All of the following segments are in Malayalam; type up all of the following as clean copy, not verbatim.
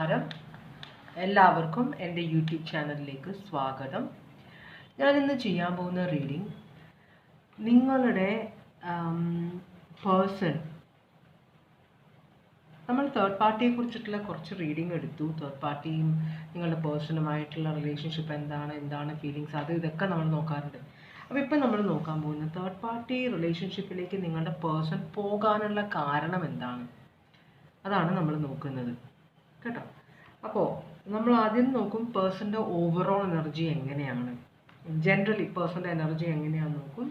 നമസ്കാരം. എല്ലാവർക്കും എൻ്റെ യൂട്യൂബ് ചാനലിലേക്ക് സ്വാഗതം. ഞാനിന്ന് ചെയ്യാൻ പോകുന്ന റീഡിംഗ് നിങ്ങളുടെ പേഴ്സൺ, നമ്മൾ തേർഡ് പാർട്ടിയെ കുറിച്ചിട്ടുള്ള കുറച്ച് റീഡിംഗ് എടുത്തു. തേർഡ് പാർട്ടിയും നിങ്ങളുടെ പേഴ്സണുമായിട്ടുള്ള റിലേഷൻഷിപ്പ് എന്താണ് ഫീലിങ്സ്, ഇതൊക്കെ നമ്മൾ നോക്കാറുണ്ട്. അപ്പോൾ ഇപ്പം നമ്മൾ നോക്കാൻ പോകുന്നത് തേർഡ് പാർട്ടി റിലേഷൻഷിപ്പിലേക്ക് നിങ്ങളുടെ പേഴ്സൺ പോകാനുള്ള കാരണം എന്താണ്, അതാണ് നമ്മൾ നോക്കുന്നത് കേട്ടോ. അപ്പോൾ നമ്മൾ ആദ്യം നോക്കും പേഴ്സൻ്റെ ഓവറോൾ എനർജി എങ്ങനെയാണ്, ജനറലി പേഴ്സൻ്റെ എനർജി എങ്ങനെയാണെന്ന് നോക്കും.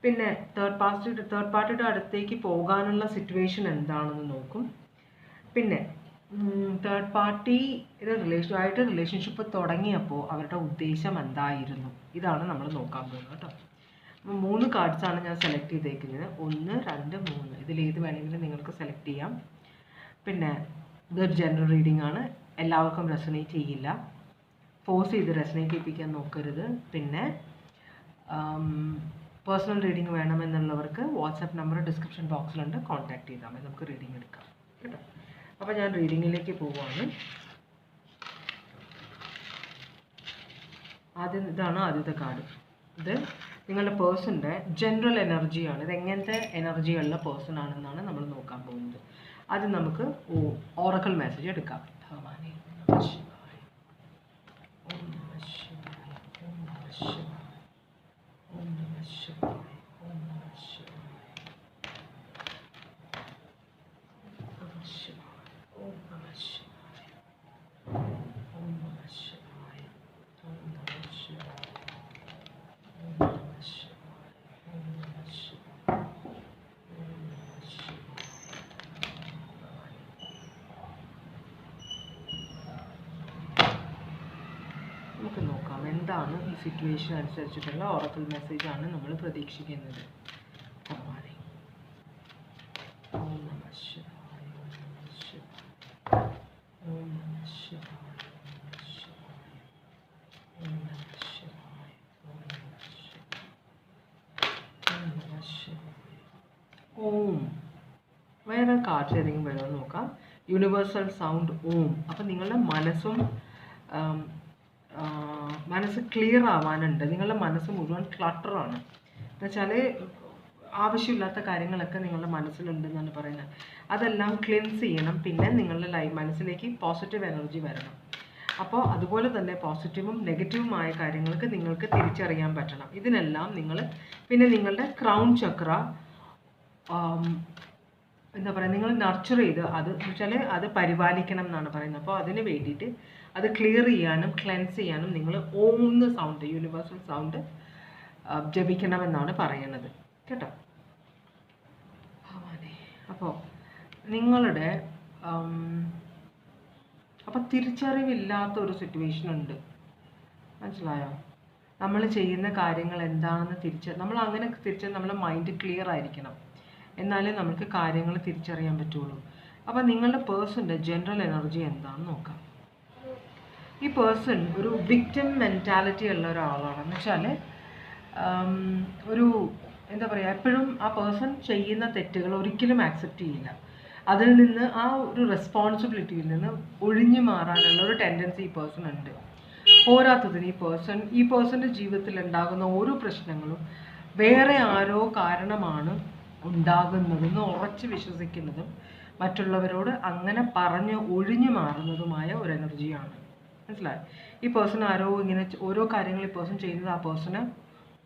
പിന്നെ തേർഡ് പാർട്ടിയുടെ അടുത്തേക്ക് പോകാനുള്ള സിറ്റുവേഷൻ എന്താണെന്ന് നോക്കും. പിന്നെ തേർഡ് പാർട്ടിയുടെ റിലേഷൻഷിപ്പ് തുടങ്ങിയപ്പോൾ അവരുടെ ഉദ്ദേശം എന്തായിരുന്നു, ഇതാണ് നമ്മൾ നോക്കാൻ പോകുന്നത് കേട്ടോ. അപ്പോൾ 3 കാർഡ്സാണ് ഞാൻ സെലക്ട് ചെയ്തേക്കുന്നത്. 1, 2, 3 ഇതിലേത് വേണമെങ്കിലും നിങ്ങൾക്ക് സെലക്ട് ചെയ്യാം. പിന്നെ ഇതൊരു ജനറൽ റീഡിംഗ് ആണ്, എല്ലാവർക്കും റെസണേറ്റ് ചെയ്യില്ല, ഫോഴ്സ് ചെയ്ത് റെസണേറ്റ് ചെയ്യിപ്പിക്കാൻ നോക്കരുത്. പിന്നെ പേഴ്സണൽ റീഡിംഗ് വേണമെന്നുള്ളവർക്ക് വാട്സാപ്പ് നമ്പർ ഡിസ്ക്രിപ്ഷൻ ബോക്സിലുണ്ട്, കോൺടാക്ട് ചെയ്താൽ മതി, നമുക്ക് റീഡിംഗ് എടുക്കാം കേട്ടോ. അപ്പോൾ ഞാൻ റീഡിങ്ങിലേക്ക് പോവുകയാണ്. ഇതാണ് ആദ്യത്തെ കാർഡ്. ഇത് നിങ്ങളുടെ പേഴ്സൻ്റെ ജനറൽ എനർജിയാണ്. ഇത് എങ്ങനത്തെ എനർജിയുള്ള പേഴ്സൺ ആണെന്നാണ് നമ്മൾ നോക്കാൻ പോകുന്നത്. ആദ്യം നമുക്ക് ഓറക്കിൾ മെസ്സേജ് എടുക്കാം. ഭഗവാനേ നമഃ ശിവായ, ഓം നമഃ ശിവായ, ഓം നമഃ ശിവായ, ഓം നമഃ ശിവായ, ഓം നമഃ ശിവായ, നമഃ ശിവായ, ഓം നമഃ ശിവായ, ഓം നമഃ ശിവായ, ഓം നമഃ ശിവായ, ഓം നമഃ ശിവായ, ഓം നമഃ ശിവായ. നമുക്ക് നോക്കാം എന്താണ് ഈ സിറ്റുവേഷൻ അനുസരിച്ചിട്ടുള്ള ഓറക്കിൾ മെസ്സേജാണ് നമ്മൾ പ്രതീക്ഷിക്കുന്നത്. ഭഗവാനേ ഓം നമഃ ശിവായ, ഓം നമഃ ശിവായ, ഓം നമഃ ശിവായ, ഓം നമഃ ശിവായ, ഓം നമഃ ശിവായ, ഓം നമഃ ശിവായ, ഓം. വേറെ കാർഡ്സ് ഏതെങ്കിലും വരുമോ നോക്കാം. യൂണിവേഴ്സൽ സൗണ്ട് ഓം. അപ്പം നിങ്ങളുടെ മനസ്സ് ക്ലിയർ ആവാനുണ്ട്. നിങ്ങളുടെ മനസ്സ് മുഴുവൻ ക്ലട്ടറാണ് എന്നുവെച്ചാൽ ആവശ്യമില്ലാത്ത കാര്യങ്ങളൊക്കെ നിങ്ങളുടെ മനസ്സിലുണ്ടെന്നാണ് പറയുന്നത്. അതെല്ലാം ക്ലിൻസ് ചെയ്യണം. പിന്നെ നിങ്ങളുടെ മനസ്സിലേക്ക് പോസിറ്റീവ് എനർജി വരണം. അപ്പോൾ അതുപോലെ തന്നെ പോസിറ്റീവും നെഗറ്റീവുമായ കാര്യങ്ങൾക്ക് നിങ്ങൾക്ക് തിരിച്ചറിയാൻ പറ്റണം. ഇതിനെല്ലാം പിന്നെ നിങ്ങളുടെ ക്രൗൺ ചക്ര എന്താ പറയുക, നിങ്ങൾ നർച്ചർ ചെയ്ത് അത് വെച്ചാൽ അത് പരിപാലിക്കണം എന്നാണ് പറയുന്നത്. അപ്പോൾ അതിന് വേണ്ടിയിട്ട് അത് ക്ലിയർ ചെയ്യാനും ക്ലെൻസ് ചെയ്യാനും നിങ്ങൾ ഓം എന്ന സൗണ്ട്, യൂണിവേഴ്സൽ സൗണ്ട് ജപിക്കണമെന്നാണ് പറയുന്നത് കേട്ടോ. അപ്പോൾ നിങ്ങളുടെ അപ്പോൾ തിരിച്ചറിവില്ലാത്ത ഒരു സിറ്റുവേഷൻ ഉണ്ട്, മനസ്സിലായോ? നമ്മൾ ചെയ്യുന്ന കാര്യങ്ങൾ എന്താണെന്ന് നമ്മൾ അങ്ങനെ നമ്മുടെ മൈൻഡ് ക്ലിയർ ആയിരിക്കണം, എന്നാലേ നമുക്ക് കാര്യങ്ങൾ തിരിച്ചറിയാൻ പറ്റുള്ളൂ. അപ്പോൾ നിങ്ങളുടെ പേഴ്സൻ്റെ ജനറൽ എനർജി എന്താണെന്ന് നോക്കാം. ഈ പേഴ്സൺ ഒരു വിക്ടിം മെൻറ്റാലിറ്റി ഉള്ള ഒരാളാണ്. എന്ന് വെച്ചാൽ ഒരു എന്താ പറയുക, എപ്പോഴും ആ പേഴ്സൺ ചെയ്യുന്ന തെറ്റുകൾ ഒരിക്കലും ആക്സെപ്റ്റ് ചെയ്യില്ല. അതിൽ നിന്ന് ആ ഒരു റെസ്പോൺസിബിലിറ്റിയിൽ നിന്ന് ഒഴിഞ്ഞു മാറാനുള്ള ഒരു ടെൻഡൻസി ഈ പേഴ്സൺ ഉണ്ട്. പോരാത്തതിന് ഈ പേഴ്സൻ്റെ ജീവിതത്തിൽ ഉണ്ടാകുന്ന ഓരോ പ്രശ്നങ്ങളും വേറെ ആരോ കാരണമാണ് ഉണ്ടാകുന്നതെന്ന് ഉറച്ച് വിശ്വസിക്കുന്നതും മറ്റുള്ളവരോട് അങ്ങനെ പറഞ്ഞ് ഒഴിഞ്ഞു മാറുന്നതുമായ ഒരു എനർജിയാണ്. മനസ്സിലായി? ഈ പേഴ്സൺ ആരോ ഇങ്ങനെ ഓരോ കാര്യങ്ങൾ ഈ പേഴ്സൺ ചെയ്യുന്നത് ആ പേഴ്സണ്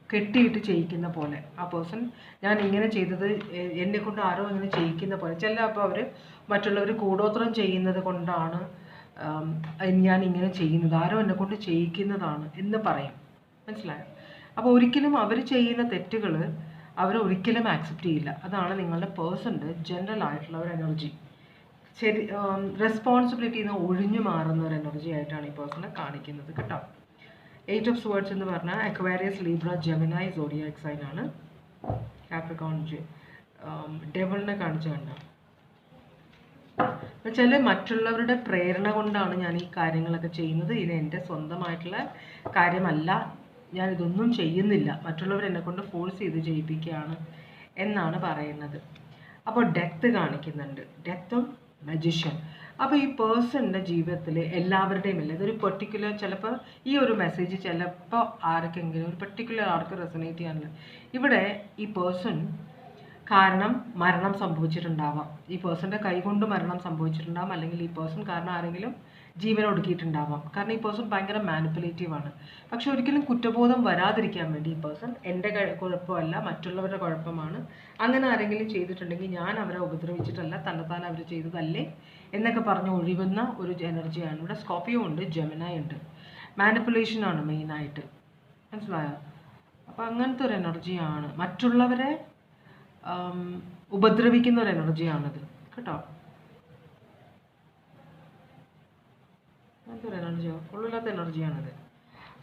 കെട്ടിയിട്ട് ചെയ്യിക്കുന്ന പോലെ, ആ പേഴ്സൺ ഞാൻ ഇങ്ങനെ ചെയ്തത് എന്നെ കൊണ്ട് ആരോ ഇങ്ങനെ ചെയ്യിക്കുന്ന പോലെ. അപ്പോൾ അവർ മറ്റുള്ളവർ കൂടോത്രം ചെയ്യുന്നത് കൊണ്ടാണ് ഞാൻ ഇങ്ങനെ ചെയ്യുന്നത്, ആരോ എന്നെ കൊണ്ട് ചെയ്യിക്കുന്നതാണ് എന്ന് പറയും. മനസ്സിലായോ? അപ്പോൾ ഒരിക്കലും അവർ ചെയ്യുന്ന തെറ്റുകൾ ഒരിക്കലും ആക്സെപ്റ്റ് ചെയ്യില്ല. അതാണ് നിങ്ങളുടെ പേഴ്സൻ്റെ ജനറൽ ആയിട്ടുള്ള ഒരു എനർജി. ശരി, റെസ്പോൺസിബിലിറ്റിയിൽ നിന്ന് ഒഴിഞ്ഞു മാറുന്ന ഒരു എനർജി ആയിട്ടാണ് ഈ പേഴ്സണെ കാണിക്കുന്നത് കേട്ടോ. 8 ഓഫ് സ്വേർഡ്സ് എന്ന് പറഞ്ഞാൽ അക്വേറിയസ്, ലീബ്ര, ജെമിനായി സോഡിയാക് സൈൻ ആണ്. കാപ്രിക്കോൺ ഡെവിളിനെ കാണിച്ചു കണ്ടോ. എന്നുവെച്ചാൽ മറ്റുള്ളവരുടെ പ്രേരണ കൊണ്ടാണ് ഞാൻ ഈ കാര്യങ്ങളൊക്കെ ചെയ്യുന്നത്, ഇത് എൻ്റെ സ്വന്തമായിട്ടുള്ള കാര്യമല്ല, ഞാനിതൊന്നും ചെയ്യുന്നില്ല, മറ്റുള്ളവർ എന്നെ കൊണ്ട് ഫോഴ്സ് ചെയ്ത് ചെയ്യിപ്പിക്കുകയാണ് എന്നാണ് പറയുന്നത്. അപ്പോൾ ഡെത്ത് കാണിക്കുന്നുണ്ട്, ഡെത്തും മജിഷ്യൻ. അപ്പോൾ ഈ പേഴ്സണിൻ്റെ ജീവിതത്തിൽ എല്ലാവരുടെയും ഇല്ല, ഇതൊരു പെർട്ടിക്കുലർ, ചിലപ്പോൾ ഈ ഒരു മെസ്സേജ് ചിലപ്പോൾ ആർക്കെങ്കിലും ഒരു പെർട്ടിക്കുലർ ആർക്ക് റെസൊനേറ്റ് ചെയ്യാനില്ല. ഇവിടെ ഈ പേഴ്സൺ കാരണം മരണം സംഭവിച്ചിട്ടുണ്ടാവാം, ഈ പേഴ്സൻ്റെ കൈകൊണ്ട് മരണം സംഭവിച്ചിട്ടുണ്ടാവാം, അല്ലെങ്കിൽ ഈ പേഴ്സൺ കാരണം ആരെങ്കിലും ജീവൻ ഒടുക്കിയിട്ടുണ്ടാവാം. കാരണം ഈ പേഴ്സൺ ഭയങ്കര മാനിപ്പുലേറ്റീവ് ആണ്. പക്ഷെ ഒരിക്കലും കുറ്റബോധം വരാതിരിക്കാൻ വേണ്ടി ഈ പേഴ്സൺ എൻ്റെ കുഴപ്പമല്ല, മറ്റുള്ളവരുടെ കുഴപ്പമാണ്, അങ്ങനെ ആരെങ്കിലും ചെയ്തിട്ടുണ്ടെങ്കിൽ ഞാൻ അവരെ ഉപദ്രവിച്ചിട്ടല്ല, തന്നെത്താൻ അവർ ചെയ്തതല്ലേ എന്നൊക്കെ പറഞ്ഞ് ഒഴിവുന്ന ഒരു എനർജിയാണ്. ഇവിടെ സ്കോർപ്പിയോ ഉണ്ട്, ജെമിനായി ഉണ്ട്. മാനിപ്പുലേഷനാണ് മെയിനായിട്ട്, മനസ്സിലായോ? അപ്പോൾ അങ്ങനത്തെ ഒരു എനർജിയാണ്, മറ്റുള്ളവരെ ഉപദ്രവിക്കുന്ന ഒരു എനർജിയാണിത് കേട്ടോ. അങ്ങനത്തെ ഒരു എനർജിയോ ഉള്ളില്ലാത്ത എനർജിയാണിത്.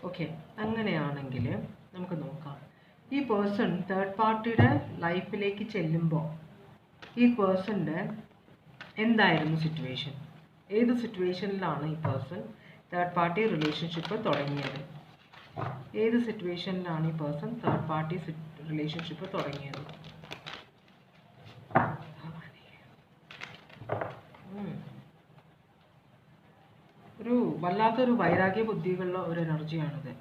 ഓക്കെ, അങ്ങനെയാണെങ്കിൽ നമുക്ക് നോക്കാം. ഈ പേഴ്സൺ തേർഡ് പാർട്ടിയുടെ ലൈഫിലേക്ക് ചെല്ലുമ്പോൾ ഈ പേഴ്സൻ്റെ എന്തായിരുന്നു സിറ്റുവേഷൻ, ഏത് സിറ്റുവേഷനിലാണ് ഈ പേഴ്സൺ തേർഡ് പാർട്ടി റിലേഷൻഷിപ്പ് തുടങ്ങിയത്, ഏത് സിറ്റുവേഷനിലാണ് ഈ പേഴ്സൺ തേർഡ് പാർട്ടി റിലേഷൻഷിപ്പ് തുടങ്ങിയത്? ഒരു വല്ലാത്തൊരു വൈരാഗ്യ ബുദ്ധികളുള്ള ഒരു എനർജിയാണിത്.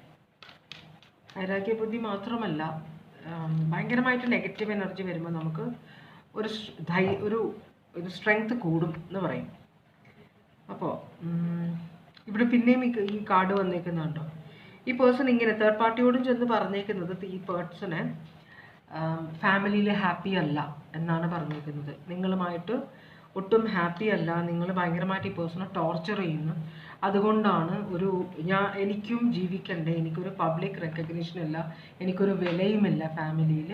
വൈരാഗ്യ ബുദ്ധി മാത്രമല്ല, ഭയങ്കരമായിട്ട് നെഗറ്റീവ് എനർജി വരുമ്പോൾ നമുക്ക് ഒരു സ്ട്രെങ്ത് കൂടും എന്ന് പറയും. അപ്പോൾ ഇവിടെ പിന്നെയും ഈ കാർഡ് വന്നേക്കുന്നുണ്ടോ, ഈ പേഴ്സൺ ഇങ്ങനെ തേർഡ് പാർട്ടിയോടും ചെന്ന് പറഞ്ഞേക്കുന്നത് ഈ പേഴ്സണ് ഫാമിലിയിൽ ഹാപ്പി അല്ല എന്നാണ് പറഞ്ഞേക്കുന്നത്. നിങ്ങളുമായിട്ട് ഒട്ടും ഹാപ്പി അല്ല, നിങ്ങൾ ഭയങ്കരമായിട്ട് ഈ പേഴ്സണെ ടോർച്ചർ ചെയ്യുന്നു. അതുകൊണ്ടാണ് എനിക്കും ജീവിക്കണ്ടേ, എനിക്കൊരു പബ്ലിക് റെക്കഗ്നിഷൻ ഇല്ല, എനിക്കൊരു വിലയുമില്ല ഫാമിലിയിൽ.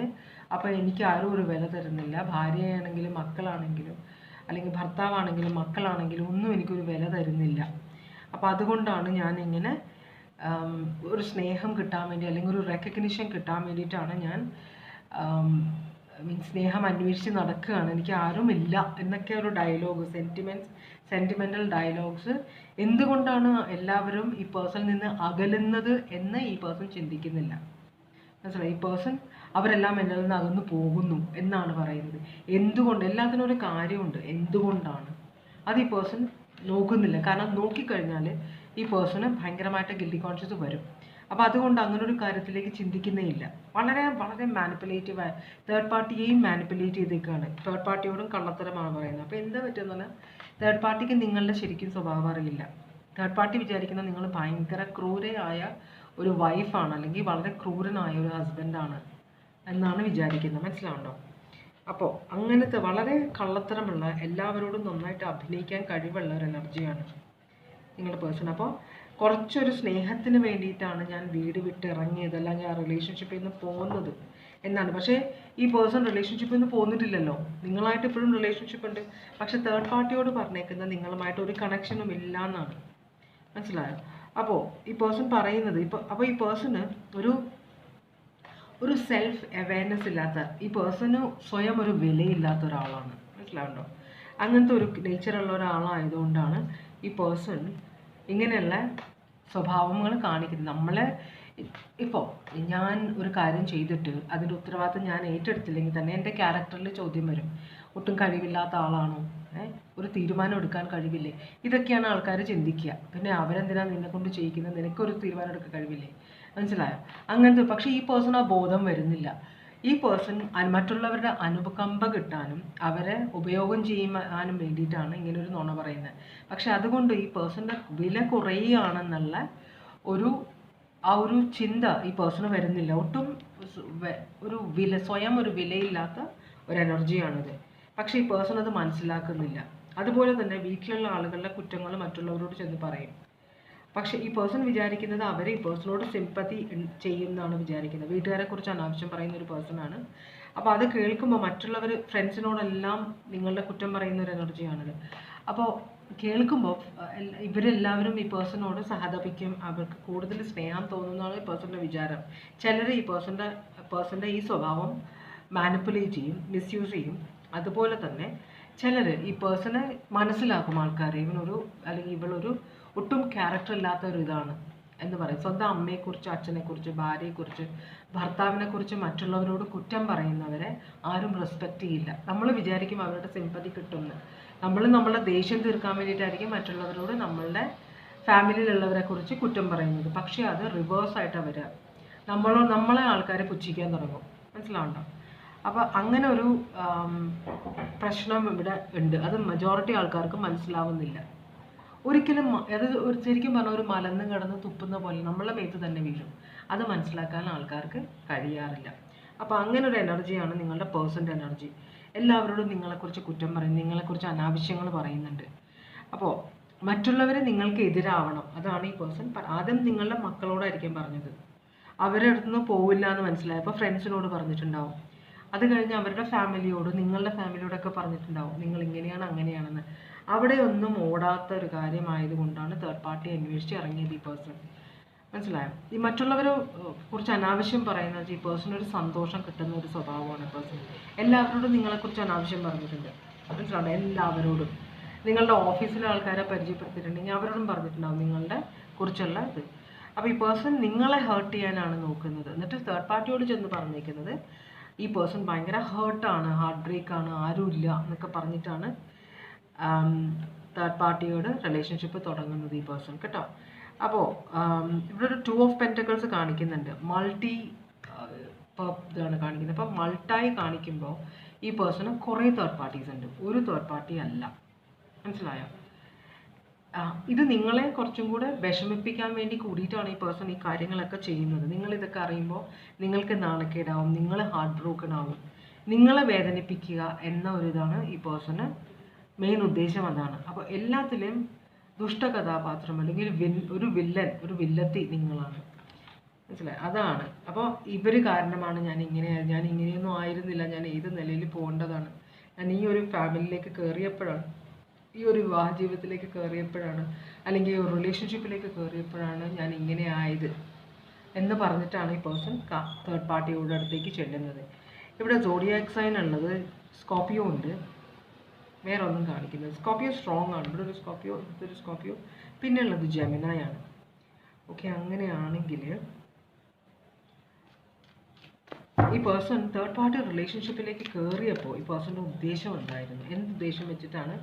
അപ്പോൾ എനിക്ക് ആരും ഒരു വില തരുന്നില്ല, ഭാര്യയാണെങ്കിലും മക്കളാണെങ്കിലും അല്ലെങ്കിൽ ഭർത്താവാണെങ്കിലും മക്കളാണെങ്കിലും ഒന്നും എനിക്കൊരു വില തരുന്നില്ല. അപ്പോൾ അതുകൊണ്ടാണ് ഞാൻ ഇങ്ങനെ ഒരു സ്നേഹം കിട്ടാൻ വേണ്ടി അല്ലെങ്കിൽ ഒരു റെക്കഗ്നിഷൻ കിട്ടാൻ വേണ്ടിയിട്ടാണ് ഞാൻ സ്നേഹം അന്വേഷിച്ച് നടക്കുകയാണ്, എനിക്ക് ആരുമില്ല എന്നൊക്കെ ഒരു ഡയലോഗ്, സെൻറ്റിമെൻ്റൽ ഡയലോഗ്സ്. എന്തുകൊണ്ടാണ് എല്ലാവരും ഈ പേഴ്സണിൽ നിന്ന് അകലുന്നത് എന്ന് ഈ പേഴ്സൺ ചിന്തിക്കുന്നില്ല, മനസ്സിലായി? ഈ പേഴ്സൺ അവരെല്ലാം എന്നിൽ നിന്ന് അകന്നു പോകുന്നു എന്നാണ് പറയുന്നത്. എന്തുകൊണ്ട്? എല്ലാത്തിനും ഒരു കാര്യമുണ്ട്, എന്തുകൊണ്ടാണ് അത് ഈ പേഴ്സൺ നോക്കുന്നില്ല. കാരണം നോക്കിക്കഴിഞ്ഞാൽ ഈ പേഴ്സണ് ഭയങ്കരമായിട്ട് ഗിൽറ്റി കോൺഷ്യസ് വരും. അപ്പോൾ അതുകൊണ്ട് അങ്ങനെ ഒരു കാര്യത്തിലേക്ക് ചിന്തിക്കുന്നേ ഇല്ല. വളരെ വളരെ മാനിപ്പുലേറ്റീവ്, തേർഡ് പാർട്ടിയെയും മാനിപ്പുലേറ്റ് ചെയ്തേക്കാണ്, തേർഡ് പാർട്ടിയോടും കള്ളത്തരമാണ് പറയുന്നത്. അപ്പോൾ എന്താ പറ്റുമെന്ന് പറഞ്ഞാൽ തേർഡ് പാർട്ടിക്ക് നിങ്ങളുടെ ശരിക്കും സ്വഭാവം അറിയില്ല. തേർഡ് പാർട്ടി വിചാരിക്കുന്ന നിങ്ങൾ ഭയങ്കര ക്രൂരയായ ഒരു വൈഫാണ് അല്ലെങ്കിൽ വളരെ ക്രൂരനായ ഒരു ഹസ്ബൻഡാണ് എന്നാണ് വിചാരിക്കുന്നത്, മനസ്സിലാവുണ്ടോ? അപ്പോൾ അങ്ങനത്തെ വളരെ കള്ളത്തരമുള്ള, എല്ലാവരോടും നന്നായിട്ട് അഭിനയിക്കാൻ കഴിവുള്ള ഒരു എനർജിയാണ് നിങ്ങളുടെ പേഴ്സൺ. അപ്പോൾ കുറച്ചൊരു സ്നേഹത്തിന് വേണ്ടിയിട്ടാണ് ഞാൻ വീട് വിട്ട് ഇറങ്ങിയത്, അല്ലെങ്കിൽ ആ റിലേഷൻഷിപ്പിൽ നിന്ന് പോകുന്നത് എന്നാണ്. പക്ഷേ ഈ പേഴ്സൺ റിലേഷൻഷിപ്പിൽ നിന്ന് പോന്നിട്ടില്ലല്ലോ, നിങ്ങളായിട്ട് ഇപ്പോഴും റിലേഷൻഷിപ്പ് ഉണ്ട്. പക്ഷെ തേർഡ് പാർട്ടിയോട് പറഞ്ഞേക്കുന്നത് നിങ്ങളുമായിട്ട് ഒരു കണക്ഷനും ഇല്ല എന്നാണ്, മനസ്സിലായോ? അപ്പോൾ ഈ പേഴ്സൺ പറയുന്നത് അപ്പോൾ ഈ പേഴ്സണ് ഒരു സെൽഫ് അവെയർനെസ് ഇല്ലാത്ത, ഈ പേഴ്സണ് സ്വയം ഒരു വിലയില്ലാത്ത ഒരാളാണ്, മനസ്സിലാവുണ്ടോ? അങ്ങനത്തെ ഒരു നേച്ചറുള്ള ഒരാളായതുകൊണ്ടാണ് ഈ പേഴ്സൺ ഇങ്ങനെയുള്ള സ്വഭാവങ്ങൾ കാണിക്കുന്നത്. നമ്മളെ ഇപ്പോൾ ഞാൻ ഒരു കാര്യം ചെയ്തിട്ട് അതിൻ്റെ ഉത്തരവാദിത്തം ഞാൻ ഏറ്റെടുത്തില്ലെങ്കിൽ തന്നെ എൻ്റെ ക്യാരക്ടറിൽ ചോദ്യം വരും. ഒട്ടും കഴിവില്ലാത്ത ആളാണോ, ഒരു തീരുമാനം എടുക്കാൻ കഴിവില്ലേ, ഇതൊക്കെയാണ് ആൾക്കാർ ചിന്തിക്കുക. പിന്നെ അവരെന്തിനാണ് നിന്നെ കൊണ്ട് ചെയ്യിക്കുന്നത്, നിനക്കൊരു തീരുമാനം എടുക്കാൻ കഴിവില്ലേ, മനസ്സിലായോ? അങ്ങനത്തെ. പക്ഷേ ഈ പേഴ്സൺ ആ ബോധം വരുന്നില്ല. ഈ പേഴ്സൺ മറ്റുള്ളവരുടെ അനുകമ്പ കിട്ടാനും അവരെ ഉപയോഗം ചെയ്യാനും വേണ്ടിയിട്ടാണ് ഇങ്ങനൊരു നുണ പറയുന്നത്. പക്ഷെ അതുകൊണ്ട് ഈ പേഴ്സണിൻ്റെ വില കുറയുകയാണെന്നുള്ള ഒരു ചിന്ത ഈ പേഴ്സണ് വരുന്നില്ല. ഒട്ടും സ്വയം ഒരു വിലയില്ലാത്ത ഒരു എനർജിയാണിത്. പക്ഷേ ഈ പേഴ്സൺ അത് മനസ്സിലാക്കുന്നില്ല. അതുപോലെ തന്നെ വീട്ടിലുള്ള ആളുകളുടെ കുറ്റങ്ങൾ മറ്റുള്ളവരോട് ചെന്ന് പറയും. പക്ഷേ ഈ പേഴ്സൺ വിചാരിക്കുന്നത് അവർ ഈ പേഴ്സണോട് സിമ്പതി ചെയ്യുമെന്നാണ് വിചാരിക്കുന്നത്. വീട്ടുകാരെ കുറിച്ച് അനാവശ്യം പറയുന്ന ഒരു പേഴ്സണാണ്. അപ്പോൾ അത് കേൾക്കുമ്പോൾ മറ്റുള്ളവർ ഫ്രണ്ട്സിനോടെല്ലാം നിങ്ങളുടെ കുറ്റം പറയുന്ന ഒരു എനർജിയാണത്. അപ്പോൾ കേൾക്കുമ്പോൾ ഇവരെല്ലാവരും ഈ പേഴ്സണോട് സഹതപിക്കും, അവർക്ക് കൂടുതൽ സ്നേഹം തോന്നുന്നതാണ് ഈ പേഴ്സണിൻ്റെ വിചാരം. ചിലർ ഈ പേഴ്സൻ്റെ ഈ സ്വഭാവം മാനിപ്പുലേറ്റ് ചെയ്യും, മിസ്യൂസ് ചെയ്യും. അതുപോലെ തന്നെ ചിലർ ഈ പേഴ്സണെ മനസ്സിലാക്കും ആൾക്കാർ, അല്ലെങ്കിൽ ഇവളൊരു ഒട്ടും ക്യാരക്ടർ ഇല്ലാത്ത ഒരു ഇതാണ് എന്ന് പറയും. സ്വന്തം അമ്മയെക്കുറിച്ച്, അച്ഛനെക്കുറിച്ച്, ഭാര്യയെക്കുറിച്ച്, ഭർത്താവിനെക്കുറിച്ച് മറ്റുള്ളവരോട് കുറ്റം പറയുന്നവരെ ആരും റെസ്പെക്റ്റ് ചെയ്യില്ല. നമ്മൾ വിചാരിക്കും അവരുടെ സിമ്പതി കിട്ടുമെന്ന്. നമ്മളെ ദേഷ്യം തീർക്കാൻ വേണ്ടിയിട്ടായിരിക്കും മറ്റുള്ളവരോട് നമ്മളുടെ ഫാമിലിയിലുള്ളവരെ കുറിച്ച് കുറ്റം പറയുന്നത്. പക്ഷേ അത് റിവേഴ്സായിട്ടാണ് വരിക. നമ്മളെ ആൾക്കാരെ പുച്ഛിക്കാൻ തുടങ്ങും. മനസ്സിലാവുണ്ടോ? അപ്പോൾ അങ്ങനെ ഒരു പ്രശ്നം ഇവിടെ ഉണ്ട്. അത് മജോറിറ്റി ആൾക്കാർക്ക് മനസ്സിലാവുന്നില്ല. ഒരിക്കലും അത് ശരിക്കും പറഞ്ഞാൽ ഒരു മലന്ന് കിടന്ന് തുപ്പുന്ന പോലെ നമ്മളെ മേത്ത് തന്നെ വീഴും. അത് മനസ്സിലാക്കാൻ ആൾക്കാർക്ക് കഴിയാറില്ല. അപ്പോൾ അങ്ങനെ ഒരു എനർജിയാണ് നിങ്ങളുടെ പേഴ്സൻ്റെ എനർജി. എല്ലാവരോടും നിങ്ങളെക്കുറിച്ച് കുറ്റം പറയും, നിങ്ങളെക്കുറിച്ച് അനാവശ്യങ്ങൾ പറയുന്നുണ്ട്. അപ്പോൾ മറ്റുള്ളവർ നിങ്ങൾക്ക് എതിരാവണം. അതാണ് ഈ പേഴ്സൺ ആദ്യം നിങ്ങളുടെ മക്കളോടായിരിക്കും പറഞ്ഞത്. അവരുടെ അടുത്തുനിന്ന് പോവില്ല എന്ന് മനസ്സിലായപ്പോൾ ഫ്രണ്ട്സിനോട് പറഞ്ഞിട്ടുണ്ടാവും. അത് കഴിഞ്ഞ് അവരുടെ ഫാമിലിയോട്, നിങ്ങളുടെ ഫാമിലിയോടൊക്കെ പറഞ്ഞിട്ടുണ്ടാവും നിങ്ങൾ ഇങ്ങനെയാണ് അങ്ങനെയാണെന്ന്. അവിടെ ഒന്നും ഓടാത്ത ഒരു കാര്യമായതുകൊണ്ടാണ് തേർഡ് പാർട്ടി അന്വേഷിച്ച് ഇറങ്ങിയത് ഈ പേഴ്സൺ. മനസ്സിലായോ? ഈ മറ്റുള്ളവരെ കുറിച്ച് അനാവശ്യം പറയുന്നത് ഈ പേഴ്സണൊരു സന്തോഷം കിട്ടുന്ന ഒരു സ്വഭാവമാണ് പേഴ്സൺ. എല്ലാവരോടും നിങ്ങളെക്കുറിച്ച് അനാവശ്യം പറഞ്ഞിട്ടുണ്ട്. മനസ്സിലാവും? എല്ലാവരോടും. നിങ്ങളുടെ ഓഫീസിലെ ആൾക്കാരെ പരിചയപ്പെടുത്തിയിട്ടുണ്ടെങ്കിൽ അവരോടും പറഞ്ഞിട്ടുണ്ടാവും നിങ്ങളുടെ കുറിച്ചുള്ള ഇത്. അപ്പോൾ ഈ പേഴ്സൺ നിങ്ങളെ ഹേർട്ട് ചെയ്യാനാണ് നോക്കുന്നത്. എന്നിട്ട് തേർഡ് പാർട്ടിയോട് ചെന്ന് പറഞ്ഞേക്കുന്നത് ഈ പേഴ്സൺ ഭയങ്കര ഹേർട്ടാണ്, ഹാർട്ട് ബ്രേക്കാണ്, ആരുമില്ല എന്നൊക്കെ പറഞ്ഞിട്ടാണ് തേർഡ് പാർട്ടിയോട് റിലേഷൻഷിപ്പ് തുടങ്ങുന്നത് ഈ പേഴ്സൺ, കേട്ടോ. അപ്പോൾ ഇവിടെ ഒരു 2 ഓഫ് പെൻറ്റക്കിൾസ് കാണിക്കുന്നുണ്ട്. ഇതാണ് കാണിക്കുന്നത്. അപ്പോൾ മൾട്ടായി കാണിക്കുമ്പോൾ ഈ പേഴ്സണ് കുറേ തേർഡ് പാർട്ടീസ് ഉണ്ട്, ഒരു തേർഡ് പാർട്ടി അല്ല. മനസ്സിലായോ? ഇത് നിങ്ങളെ കുറച്ചും കൂടെ വിഷമിപ്പിക്കാൻ വേണ്ടി കൂടിയിട്ടാണ് ഈ പേഴ്സൺ ഈ കാര്യങ്ങളൊക്കെ ചെയ്യുന്നത്. നിങ്ങളിതൊക്കെ അറിയുമ്പോൾ നിങ്ങൾക്ക് നാണക്കേടാവും, നിങ്ങൾ ഹാർട്ട് ബ്രോക്കൺ ആവും. നിങ്ങളെ വേദനിപ്പിക്കുക എന്ന ഒരു ഇതാണ് ഈ പേഴ്സണ് മെയിൻ ഉദ്ദേശം. അതാണ്. അപ്പോൾ എല്ലാത്തിലും ദുഷ്ടകഥാപാത്രം അല്ലെങ്കിൽ ഒരു വില്ലൻ, ഒരു വില്ലത്തി നിങ്ങളാണ്. മനസ്സിലായി? അതാണ്. അപ്പോൾ ഇവർ കാരണമാണ് ഞാൻ ഇങ്ങനെയൊന്നും ആയിരുന്നില്ല, ഞാൻ ഏത് നിലയിൽ പോകേണ്ടതാണ്, ഞാൻ ഈ ഒരു ഫാമിലിയിലേക്ക് കയറിയപ്പോഴാണ്, ഈ ഒരു വിവാഹ ജീവിതത്തിലേക്ക് കയറിയപ്പോഴാണ്, അല്ലെങ്കിൽ ഈ ഒരു റിലേഷൻഷിപ്പിലേക്ക് കയറിയപ്പോഴാണ് ഞാൻ ഇങ്ങനെ ആയത് എന്ന് പറഞ്ഞിട്ടാണ് ഈ പേഴ്സൺ തേർഡ് പാർട്ടിയുടെ അടുത്തേക്ക് ചെല്ലുന്നത്. ഇവിടെ സോഡിയാക് സൈൻ ഉള്ളത് സ്കോർപ്പിയോ ഉണ്ട്, വേറെ ഒന്നും കാണിക്കുന്നത്. സ്കോർപ്പിയോ സ്ട്രോങ് ആണ്. ഇവിടെ ഒരു സ്കോർപ്പിയോ, ഇതൊരു സ്കോർപ്പിയോ, പിന്നെ ഉള്ളത് ജെമിനായി ആണ്. ഓക്കെ, അങ്ങനെയാണെങ്കിൽ ഈ പേഴ്സൺ തേർഡ് പാർട്ടി റിലേഷൻഷിപ്പിലേക്ക് കയറിയപ്പോൾ ഈ പേഴ്സൻ്റെ ഉദ്ദേശം എന്തായിരുന്നു, എന്ത് ഉദ്ദേശം വെച്ചിട്ടാണ്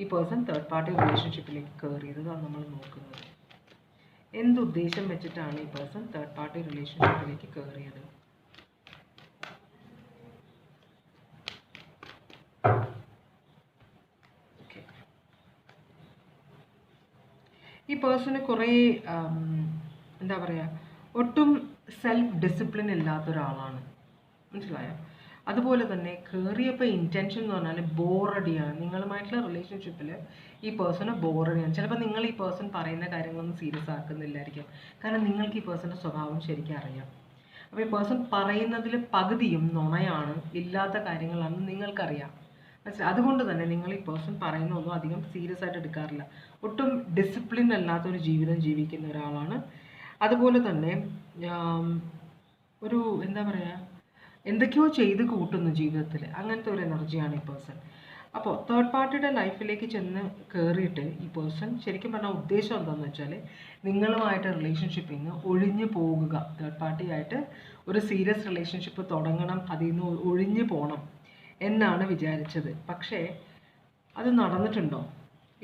ഈ പേഴ്സൺ തേർഡ് പാർട്ടി റിലേഷൻഷിപ്പിലേക്ക് കയറിയത്, അതാണ് നമ്മൾ നോക്കുന്നത്. എന്ത് ഉദ്ദേശം വെച്ചിട്ടാണ് ഈ പേഴ്സൺ തേർഡ് പാർട്ടി റിലേഷൻഷിപ്പിലേക്ക് കയറിയത്? ഈ പേഴ്സണ് കുറേ എന്താ പറയുക, ഒട്ടും സെൽഫ് ഡിസിപ്ലിൻ ഇല്ലാത്ത ഒരാളാണ്. മനസ്സിലായോ? അതുപോലെ തന്നെ കയറിയപ്പോൾ ഇൻറ്റൻഷൻ എന്ന് പറഞ്ഞാൽ ബോറടിയാണ്. നിങ്ങളുമായിട്ടുള്ള റിലേഷൻഷിപ്പിൽ ഈ പേഴ്സണ് ബോറടിയാണ്. ചിലപ്പോൾ നിങ്ങൾ ഈ പേഴ്സൺ പറയുന്ന കാര്യങ്ങളൊന്നും സീരിയസ് ആക്കുന്നില്ലായിരിക്കും. കാരണം നിങ്ങൾക്ക് ഈ പേഴ്സൻ്റെ സ്വഭാവം ശരിക്കും അറിയാം. അപ്പോൾ ഈ പേഴ്സൺ പറയുന്നതിൽ പകുതിയും നുണയാണ്, ഇല്ലാത്ത കാര്യങ്ങളാണെന്ന് നിങ്ങൾക്കറിയാം. മനസ്സിലായി? അതുകൊണ്ട് തന്നെ നിങ്ങൾ ഈ പേഴ്സൺ പറയുന്നതൊന്നും അധികം സീരിയസ് ആയിട്ട് എടുക്കാറില്ല. ഒട്ടും ഡിസിപ്ലിൻ അല്ലാത്തൊരു ജീവിതം ജീവിക്കുന്ന ഒരാളാണ്. അതുപോലെ തന്നെ ഒരു എന്താ പറയുക, എന്തൊക്കെയോ ചെയ്ത് കൂട്ടുന്നു ജീവിതത്തിൽ, അങ്ങനത്തെ ഒരു എനർജിയാണ് ഈ പേഴ്സൺ. അപ്പോൾ തേർഡ് പാർട്ടിയുടെ ലൈഫിലേക്ക് ചെന്ന് കയറിയിട്ട് ഈ പേഴ്സൺ ശരിക്കും പറഞ്ഞാൽ ഉദ്ദേശം എന്താണെന്ന് വെച്ചാൽ നിങ്ങളുമായിട്ട് റിലേഷൻഷിപ്പിൽ നിന്ന് ഒഴിഞ്ഞു പോകുക. തേർഡ് പാർട്ടിയായിട്ട് ഒരു സീരിയസ് റിലേഷൻഷിപ്പ് തുടങ്ങണം, അതിൽ നിന്ന് ഒഴിഞ്ഞു പോകണം എന്നാണ് വിചാരിച്ചത്. പക്ഷേ അത് നടന്നിട്ടുണ്ടോ?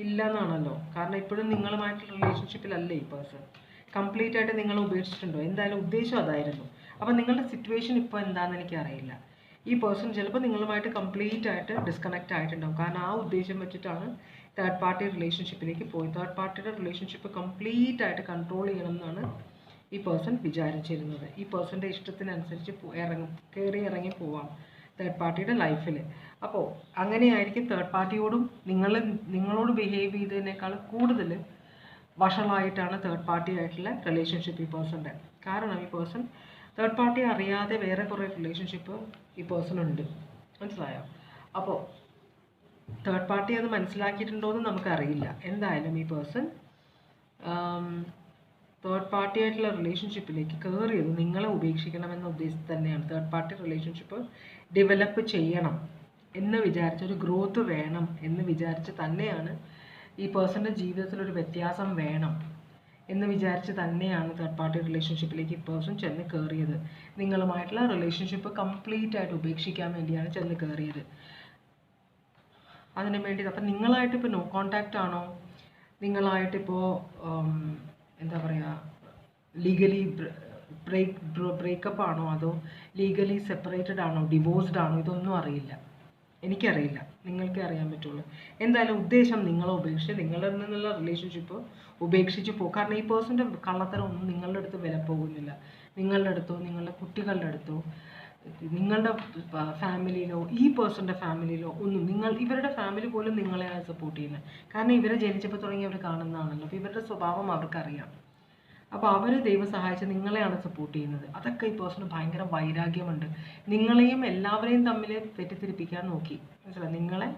ഇല്ല എന്നാണല്ലോ. കാരണം ഇപ്പോഴും നിങ്ങളുമായിട്ടുള്ള റിലേഷൻഷിപ്പിലല്ലേ ഈ പേഴ്സൺ. കംപ്ലീറ്റ് ആയിട്ട് നിങ്ങൾ ഉപേക്ഷിച്ചിട്ടുണ്ടോ? എന്തായാലും ഉദ്ദേശം അതായിരുന്നു. അപ്പോൾ നിങ്ങളുടെ സിറ്റുവേഷൻ ഇപ്പോൾ എന്താണെന്ന് എനിക്കറിയില്ല. ഈ പേഴ്സൺ ചിലപ്പോൾ നിങ്ങളുമായിട്ട് കംപ്ലീറ്റ് ആയിട്ട് ഡിസ്കണക്റ്റ് ആയിട്ടുണ്ടാവും. കാരണം ആ ഉദ്ദേശം വെച്ചിട്ടാണ് തേർഡ് പാർട്ടി റിലേഷൻഷിപ്പിലേക്ക് പോയി. തേർഡ് പാർട്ടിയുടെ റിലേഷൻഷിപ്പ് കംപ്ലീറ്റ് ആയിട്ട് കൺട്രോൾ ചെയ്യണം എന്നാണ് ഈ പേഴ്സൺ വിചാരിച്ചിരുന്നത്. ഈ പേഴ്സൻ്റെ ഇഷ്ടത്തിനനുസരിച്ച് കയറി ഇറങ്ങി പോവാം തേർഡ് പാർട്ടിയുടെ ലൈഫിൽ. അപ്പോൾ അങ്ങനെയായിരിക്കും തേർഡ് പാർട്ടിയോടും നിങ്ങളോട് ബിഹേവ് ചെയ്തതിനേക്കാൾ കൂടുതൽ വഷളായിട്ടാണ് തേർഡ് പാർട്ടി ആയിട്ടുള്ള റിലേഷൻഷിപ്പ് ഈ പേഴ്സൻ്റെ. കാരണം ഈ പേഴ്സൺ തേർഡ് പാർട്ടി അറിയാതെ വേറെ കുറേ റിലേഷൻഷിപ്പ് ഈ പേഴ്സൺ ഉണ്ട്. മനസ്സിലായോ? അപ്പോൾ തേർഡ് പാർട്ടി അത് മനസ്സിലാക്കിയിട്ടുണ്ടോ എന്ന് നമുക്കറിയില്ല. എന്തായാലും ഈ പേഴ്സൺ തേർഡ് പാർട്ടി ആയിട്ടുള്ള റിലേഷൻഷിപ്പിലേക്ക് കയറിയത് നിങ്ങളെ ഉപേക്ഷിക്കണമെന്ന ഉദ്ദേശത്തിൽ തന്നെയാണ്. തേർഡ് പാർട്ടി റിലേഷൻഷിപ്പ് ഡെവലപ്പ് ചെയ്യണം എന്ന് വിചാരിച്ച്, ഒരു ഗ്രോത്ത് വേണം എന്ന് വിചാരിച്ച് തന്നെയാണ്, ഈ പേഴ്സൻ്റെ ജീവിതത്തിൽ ഒരു വ്യത്യാസം വേണം എന്ന് വിചാരിച്ച് തന്നെയാണ് തേർഡ് പാർട്ടി റിലേഷൻഷിപ്പിലേക്ക് ഈ പേഴ്സൺ ചെന്ന് കയറിയത്. നിങ്ങളുമായിട്ടുള്ള റിലേഷൻഷിപ്പ് കംപ്ലീറ്റ് ആയിട്ട് ഉപേക്ഷിക്കാൻ വേണ്ടിയാണ് ചെന്ന് കയറിയത്. അതിന് വേണ്ടി അപ്പം നിങ്ങളായിട്ട് ഇപ്പോൾ നോ കോൺടാക്റ്റ് ആണോ, നിങ്ങളായിട്ടിപ്പോൾ എന്താ പറയുക ലീഗലി ബ്രേക്കപ്പ് ആണോ, അതോ ലീഗലി സെപ്പറേറ്റഡ് ആണോ, ഡിവോഴ്സ്ഡ് ആണോ, ഇതൊന്നും അറിയില്ല, എനിക്കറിയില്ല, നിങ്ങൾക്കേ അറിയാൻ പറ്റുള്ളൂ. എന്തായാലും ഉദ്ദേശം നിങ്ങളെ ഉപേക്ഷിച്ച് നിങ്ങളിൽ നിന്നുള്ള റിലേഷൻഷിപ്പ് ഉപേക്ഷിച്ച് പോകും. കാരണം ഈ പേഴ്സൻ്റെ കള്ളത്തരം ഒന്നും നിങ്ങളുടെ അടുത്ത് വില പോകുന്നില്ല. നിങ്ങളുടെ അടുത്തോ നിങ്ങളുടെ കുട്ടികളുടെ അടുത്തോ നിങ്ങളുടെ ഫാമിലിയിലോ ഈ പേഴ്സൻ്റെ ഫാമിലിയിലോ ഒന്നും, ഇവരുടെ ഫാമിലി പോലും നിങ്ങളെയാണ് സപ്പോർട്ട് ചെയ്യുന്നത്. കാരണം ഇവരെ ജനിച്ചപ്പോൾ തുടങ്ങി അവർ കാണുന്നതാണല്ലോ. അപ്പോൾ ഇവരുടെ സ്വഭാവം അവർക്കറിയാം. അപ്പോൾ അവർ ദൈവം സഹായിച്ച് നിങ്ങളെയാണ് സപ്പോർട്ട് ചെയ്യുന്നത്. അതൊക്കെ ഈ പേഴ്സണ് ഭയങ്കര വൈരാഗ്യമുണ്ട്. നിങ്ങളെയും എല്ലാവരെയും തമ്മിൽ തെറ്റിദ്ധരിപ്പിക്കാൻ നോക്കി, മനസ്സിലായി, നിങ്ങളെ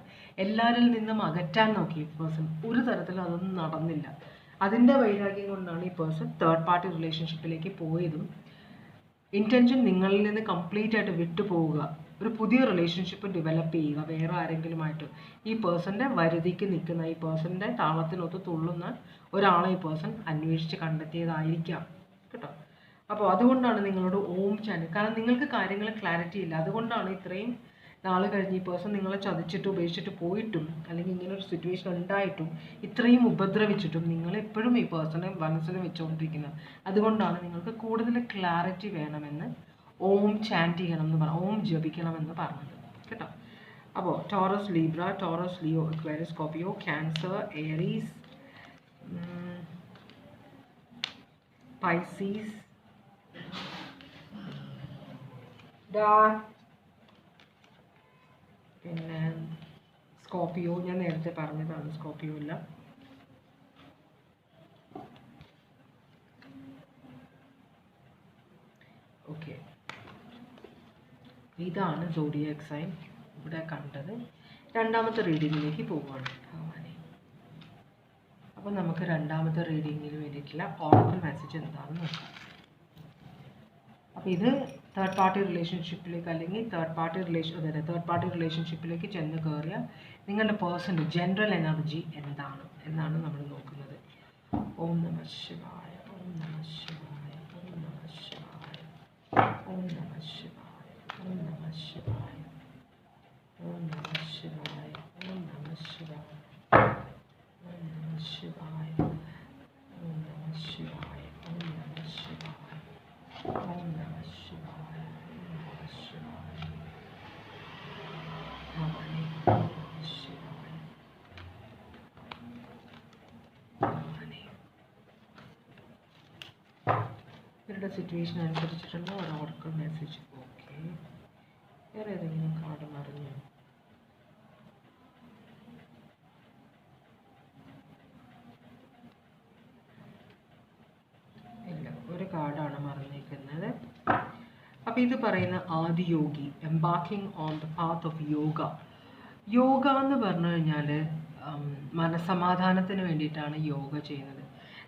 എല്ലാവരിൽ നിന്നും അകറ്റാൻ നോക്കി ഈ പേഴ്സൺ. ഒരു തരത്തിലും അതൊന്നും നടന്നില്ല. അതിൻ്റെ വൈരാഗ്യം കൊണ്ടാണ് ഈ പേഴ്സൺ തേർഡ് പാർട്ടി റിലേഷൻഷിപ്പിലേക്ക് പോയതും. ഇൻറ്റൻഷൻ നിങ്ങളിൽ നിന്ന് കംപ്ലീറ്റ് ആയിട്ട് വിട്ടുപോവുക, ഒരു പുതിയ റിലേഷൻഷിപ്പ് ഡെവലപ്പ് ചെയ്യുക വേറെ ആരെങ്കിലുമായിട്ട്. ഈ പേഴ്സൻ്റെ വരുതിക്ക് നിൽക്കുന്ന, ഈ പേഴ്സൻ്റെ താളത്തിനൊത്ത് തുള്ളുന്ന ഒരാളെ ഈ പേഴ്സൺ അന്വേഷിച്ച് കണ്ടെത്തിയതായിരിക്കാം കേട്ടോ. അപ്പോൾ അതുകൊണ്ടാണ് നിങ്ങളോട് ഓം ചാനൽ, കാരണം നിങ്ങൾക്ക് കാര്യങ്ങൾ ക്ലാരിറ്റി ഇല്ല. അതുകൊണ്ടാണ് ഇത്രയും നാൾ കഴിഞ്ഞ് ഈ പേഴ്സൺ നിങ്ങളെ ചതിച്ചിട്ട് ഉപേക്ഷിച്ചിട്ട് പോയിട്ടും, അല്ലെങ്കിൽ ഇങ്ങനെ ഒരു സിറ്റുവേഷൻ ഉണ്ടായിട്ടും, ഇത്രയും ഉപദ്രവിച്ചിട്ടും നിങ്ങൾ എപ്പോഴും ഈ പേഴ്സണെ മനസ്സിൽ വെച്ചുകൊണ്ടിരിക്കുന്നത്. അതുകൊണ്ടാണ് നിങ്ങൾക്ക് കൂടുതൽ ക്ലാരിറ്റി വേണമെന്ന് ഓം ചാൻറ്റ് ചെയ്യണം എന്ന് ഓം ജപിക്കണമെന്ന് പറഞ്ഞത് കേട്ടോ. അപ്പോൾ Taurus Libra, Taurus Leo, Aquarius, Scorpio, Cancer, Aries, Pisces, പിന്നെ സ്കോർപിയോ. ഞാൻ നേരത്തെ പറഞ്ഞതാണ് സ്കോർപിയോ ഇല്ല. ഓക്കെ, ഇതാണ് സോഡിയാക് സൈൻ ഇവിടെ കണ്ടത്. രണ്ടാമത്തെ റീഡിങ്ങിലേക്ക് പോവുകയാണ്. അപ്പോൾ നമുക്ക് രണ്ടാമത്തെ റീഡിങ്ങിന് വേണ്ടിയിട്ടുള്ള ഓറക്കിൾ മെസ്സേജ് എന്താണെന്ന് നോക്കാം. അപ്പോൾ ഇത് തേർഡ് പാർട്ടി റിലേഷൻഷിപ്പിലേക്ക്, അല്ലെങ്കിൽ തേർഡ് പാർട്ടി റിലേഷൻഷിപ്പിലേക്ക് ചെന്ന് കയറിയ നിങ്ങളുടെ പേഴ്സൻ്റെ ജനറൽ എനർജി എന്താണ് എന്നാണ് നമ്മൾ നോക്കുന്നത്. ഓം നമഃ ശിവായ, ഓം നമഃ ശിവായ, ഓം നമഃ ശിവായ, ഓം നമഃ ശിവായ, ഓം നമഃ ശിവായ, ഓം നമഃ ശിവായ, ഓം നമഃ ശിവായ, ഓം നമഃ ശിവായ, ഓം നമഃ ശിവായ, ഓം നമഃ ശിവായ, ഓം നമഃ ശിവായ, ഓം നമഃ ശിവായ, ഭവാനി, ഓം നമഃ ശിവായ, ഭവാനി. ഇവരുടെ സിറ്റുവേഷൻ അനുസരിച്ചിട്ടുള്ള ഒരു ഓർക്കൽ മെസ്സേജ്. ഓക്കെ, വേറെ ഏതെങ്കിലും കാർഡ് മറിഞ്ഞു? ഇല്ല, ഒരു കാർഡാണ് മറിഞ്ഞിരിക്കുന്നത്. അപ്പോൾ ഇത് പറയുന്ന Adiyogi, embarking on the path of yoga. Yoga എന്ന് പറഞ്ഞു കഴിഞ്ഞാൽ മനസ്സമാധാനത്തിന് വേണ്ടിയിട്ടാണ് യോഗ ചെയ്യുന്നത്.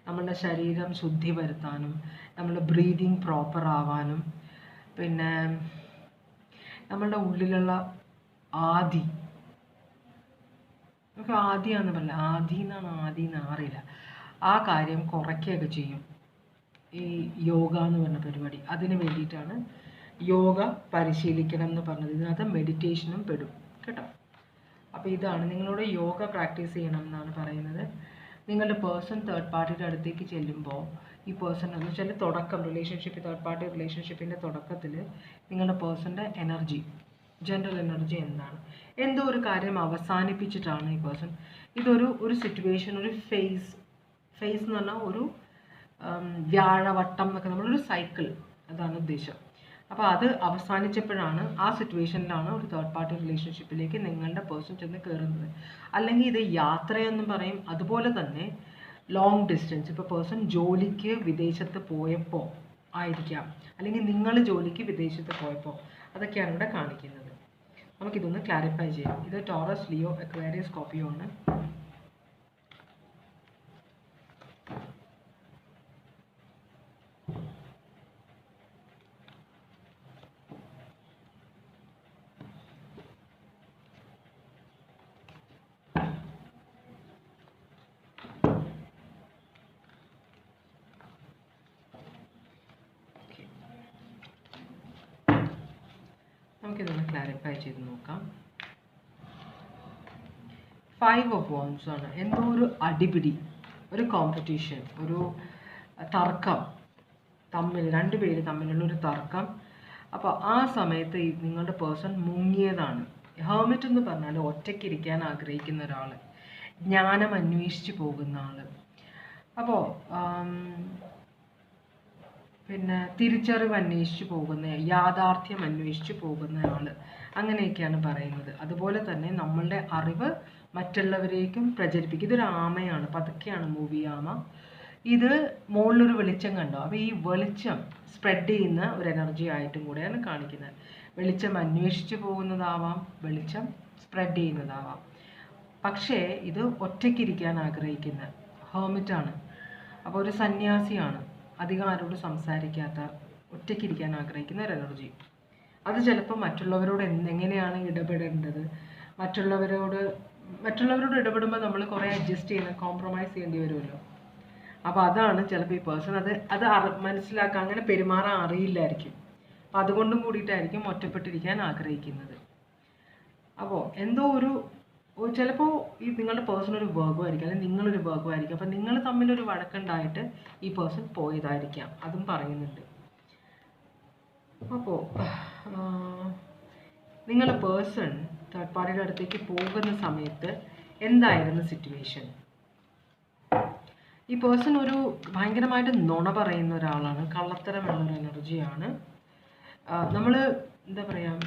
നമ്മളുടെ ശരീരം ശുദ്ധി വരുത്താനും, നമ്മളുടെ ബ്രീതിങ് പ്രോപ്പർ ആവാനും, പിന്നെ നമ്മളുടെ ഉള്ളിലുള്ള ആദി, നമുക്ക് ആദിയാന്ന് പറഞ്ഞില്ല, ആദി എന്നാണ് അറിയില്ല, ആ കാര്യം കുറയ്ക്കുകയൊക്കെ ചെയ്യും ഈ യോഗ എന്ന് പറഞ്ഞ പരിപാടി. അതിന് വേണ്ടിയിട്ടാണ് യോഗ പരിശീലിക്കണം എന്ന് പറഞ്ഞത്. ഇതിനകത്ത് മെഡിറ്റേഷനും പെടും കേട്ടോ. അപ്പോൾ ഇതാണ് നിങ്ങളോട് യോഗ പ്രാക്ടീസ് ചെയ്യണം എന്നാണ് പറയുന്നത്. നിങ്ങളുടെ പേഴ്സൺ തേർഡ് പാർട്ടിയുടെ അടുത്തേക്ക് ചെല്ലുമ്പോൾ ഈ പേഴ്സൺ എന്ന് വെച്ചാൽ തുടക്കം റിലേഷൻഷിപ്പ്, തേർഡ് പാർട്ടി റിലേഷൻഷിപ്പിൻ്റെ തുടക്കത്തിൽ നിങ്ങളുടെ പേഴ്സൻ്റെ എനർജി, ജനറൽ എനർജി എന്താണ്, എന്തോ ഒരു കാര്യം അവസാനിപ്പിച്ചിട്ടാണ് ഈ പേഴ്സൺ. ഒരു സിറ്റുവേഷൻ, ഒരു ഫേസ് എന്ന് പറഞ്ഞാൽ ഒരു വ്യാഴവട്ടം എന്നൊക്കെ നമ്മളൊരു സൈക്കിൾ, അതാണ് ഉദ്ദേശം. അപ്പോൾ അത് അവസാനിച്ചപ്പോഴാണ്, ആ സിറ്റുവേഷനിലാണ് ഒരു തേർഡ് പാർട്ടി റിലേഷൻഷിപ്പിലേക്ക് നിങ്ങളുടെ പേഴ്സൺ ചെന്ന് കയറുന്നത്. അല്ലെങ്കിൽ ഇത് യാത്രയെന്നും പറയും. അതുപോലെ തന്നെ ലോങ് ഡിസ്റ്റൻസ്, ഇപ്പോൾ പേഴ്സൺ ജോലിക്ക് വിദേശത്ത് പോയപ്പോൾ ആയിരിക്കാം, അല്ലെങ്കിൽ നിങ്ങൾ ജോലിക്ക് വിദേശത്ത് പോയപ്പോൾ, അതൊക്കെയാണ് ഇവിടെ കാണിക്കുന്നത്. നമുക്കിതൊന്ന് ക്ലാരിഫൈ ചെയ്യാം. ഇത് ടോറസ്, ലിയോ, അക്വേറിയസ്, സ്കോർപിയോ ആണ്. നമുക്കിതൊന്ന് ക്ലാരിഫൈ ചെയ്ത് നോക്കാം. 5 ഓഫ് wands ആണ്. എന്തോ ഒരു അടിപിടി, ഒരു കോമ്പറ്റീഷൻ, ഒരു തർക്കം രണ്ടുപേര് തമ്മിലുള്ള ഒരു തർക്കം. അപ്പോൾ ആ സമയത്ത് നിങ്ങളുടെ പേഴ്സൺ മുങ്ങിയതാണ്. ഹെർമിറ്റ് എന്ന് പറഞ്ഞാൽ ഒറ്റയ്ക്കിരിക്കാൻ ആഗ്രഹിക്കുന്ന ഒരാൾ, ജ്ഞാനം അന്വേഷിച്ച് പോകുന്ന ആൾ. അപ്പോൾ പിന്നെ തിരിച്ചറിവ് അന്വേഷിച്ച് പോകുന്ന, യാഥാർത്ഥ്യം അന്വേഷിച്ച് പോകുന്ന ആൾ, അങ്ങനെയൊക്കെയാണ് പറയുന്നത്. അതുപോലെ തന്നെ നമ്മളുടെ അറിവ് മറ്റുള്ളവരേക്കും പ്രചരിപ്പിക്കും. ഇതൊരു ആമയാണ്, പതുക്കെയാണ് മൂവ് ആമ. ഇത് മുകളിലൊരു വെളിച്ചം കണ്ടോ? അപ്പോൾ ഈ വെളിച്ചം സ്പ്രെഡ് ചെയ്യുന്ന ഒരു എനർജി ആയിട്ടും കൂടെയാണ് കാണിക്കുന്നത്. വെളിച്ചം അന്വേഷിച്ച് പോകുന്നതാവാം, വെളിച്ചം സ്പ്രെഡ് ചെയ്യുന്നതാവാം. പക്ഷേ ഇത് ഒറ്റയ്ക്കിരിക്കാൻ ആഗ്രഹിക്കുന്ന ഹെർമിറ്റാണ്. അപ്പോൾ ഒരു സന്യാസിയാണ്, അധികം ആരോട് സംസാരിക്കാത്ത, ഒറ്റയ്ക്കിരിക്കാൻ ആഗ്രഹിക്കുന്ന ഒരു എനർജി. അത് ചിലപ്പോൾ മറ്റുള്ളവരോട് എങ്ങനെയാണ് ഇടപെടേണ്ടത്, മറ്റുള്ളവരോട് ഇടപെടുമ്പോൾ നമ്മൾ കുറേ അഡ്ജസ്റ്റ് ചെയ്യുന്ന, കോംപ്രമൈസ് ചെയ്യേണ്ടി വരുമല്ലോ. അപ്പോൾ അതാണ് ചിലപ്പോൾ ഈ പേഴ്സൺ അത് മനസ്സിലാക്കാൻ, അങ്ങനെ പെരുമാറാൻ അറിയില്ലായിരിക്കും. അപ്പോൾ അതുകൊണ്ടും കൂടിയിട്ടായിരിക്കും ഒറ്റപ്പെട്ടിരിക്കാൻ ആഗ്രഹിക്കുന്നത്. അപ്പോൾ എന്തോ ചിലപ്പോൾ ഈ നിങ്ങളുടെ പേഴ്സൺ ഒരു വർഗമായിരിക്കും, അല്ലെങ്കിൽ നിങ്ങളൊരു വർഗമായിരിക്കും. അപ്പോൾ നിങ്ങൾ തമ്മിലൊരു വഴക്കുണ്ടായിട്ട് ഈ പേഴ്സൺ പോയതായിരിക്കാം, അതും പറയുന്നുണ്ട്. അപ്പോൾ നിങ്ങളുടെ പേഴ്സൺ തേർഡ് പാർട്ടിയുടെ അടുത്തേക്ക് പോകുന്ന സമയത്ത് എന്തായിരുന്നു സിറ്റുവേഷൻ? ഈ പേഴ്സൺ ഒരു ഭയങ്കരമായിട്ട് നുണ പറയുന്ന ഒരാളാണ്, കള്ളത്തരമുള്ളൊരു എനർജിയാണ്. നമ്മൾ എന്താ പറയുക,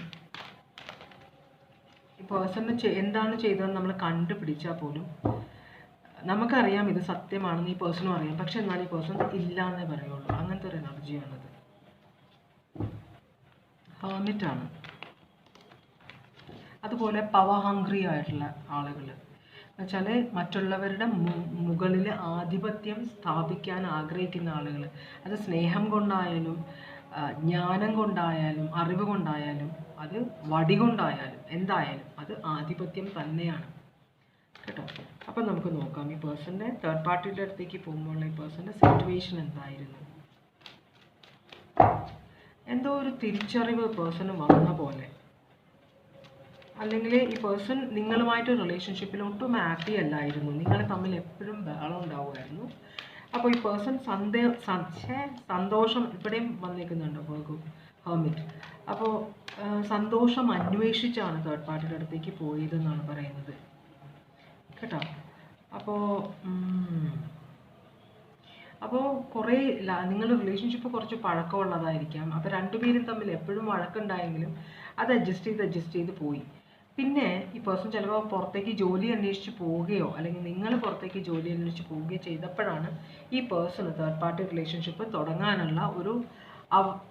ഈ പേഴ്സണ് എന്താണ് ചെയ്തതെന്ന് നമ്മൾ കണ്ടുപിടിച്ചാൽ പോലും നമുക്കറിയാം ഇത് സത്യമാണെന്ന്, ഈ പേഴ്സണും അറിയാം. പക്ഷെ എന്നാൽ ഈ പേഴ്സൺ ഇല്ല എന്നേ പറയുള്ളൂ. അങ്ങനത്തെ ഒരു എനർജിയാണത്. ഹെർമിറ്റാണ്. അതുപോലെ പവർ ഹംഗ്രി ആയിട്ടുള്ള ആളുകൾ എന്നുവെച്ചാൽ മറ്റുള്ളവരുടെ മുകളിൽ ആധിപത്യം സ്ഥാപിക്കാൻ ആഗ്രഹിക്കുന്ന ആളുകൾ. അത് സ്നേഹം കൊണ്ടായാലും ജ്ഞാനം കൊണ്ടായാലും അറിവ് കൊണ്ടായാലും അത് വടി കൊണ്ടായാലും എന്തായാലും അത് ആധിപത്യം തന്നെയാണ് കേട്ടോ. അപ്പം നമുക്ക് നോക്കാം ഈ പേഴ്സൻ്റെ തേർഡ് പാർട്ടിയുടെ അടുത്തേക്ക് പോകുമ്പോൾ ഈ പേഴ്സൻ്റെ സിറ്റുവേഷൻ എന്തായിരുന്നു. എന്തോ ഒരു തിരിച്ചറിവ് പേഴ്സണ് വന്ന പോലെ, അല്ലെങ്കിൽ ഈ പേഴ്സൺ നിങ്ങളുമായിട്ട് റിലേഷൻഷിപ്പിൽ ഒട്ടും ഹാപ്പി അല്ലായിരുന്നു, നിങ്ങൾ തമ്മിൽ എപ്പോഴും ബഹളം ഉണ്ടാവുമായിരുന്നു. അപ്പോൾ ഈ പേഴ്സൺ സന്തോഷം ഇവിടെയും വന്നേക്കുന്നുണ്ടോ ഹെർമിറ്റ്. അപ്പോൾ സന്തോഷം അന്വേഷിച്ചാണ് തേർഡ് പാർട്ടിയുടെ അടുത്തേക്ക് പോയതെന്നാണ് പറയുന്നത് കേട്ടോ. അപ്പോൾ കുറേ നിങ്ങളുടെ റിലേഷൻഷിപ്പ് കുറച്ച് പഴക്കമുള്ളതായിരിക്കാം. അപ്പോൾ രണ്ടുപേരും തമ്മിൽ എപ്പോഴും വഴക്കുണ്ടായെങ്കിലും അത് അഡ്ജസ്റ്റ് ചെയ്ത് പോയി. പിന്നെ ഈ പേഴ്സൺ ചിലപ്പോൾ പുറത്തേക്ക് ജോലി അന്വേഷിച്ച് പോവുകയോ അല്ലെങ്കിൽ നിങ്ങൾ പുറത്തേക്ക് ജോലി അന്വേഷിച്ച് പോവുകയോ ചെയ്തപ്പോഴാണ് ഈ പേഴ്സണ് തേർഡ് പാർട്ടി റിലേഷൻഷിപ്പ് തുടങ്ങാനുള്ള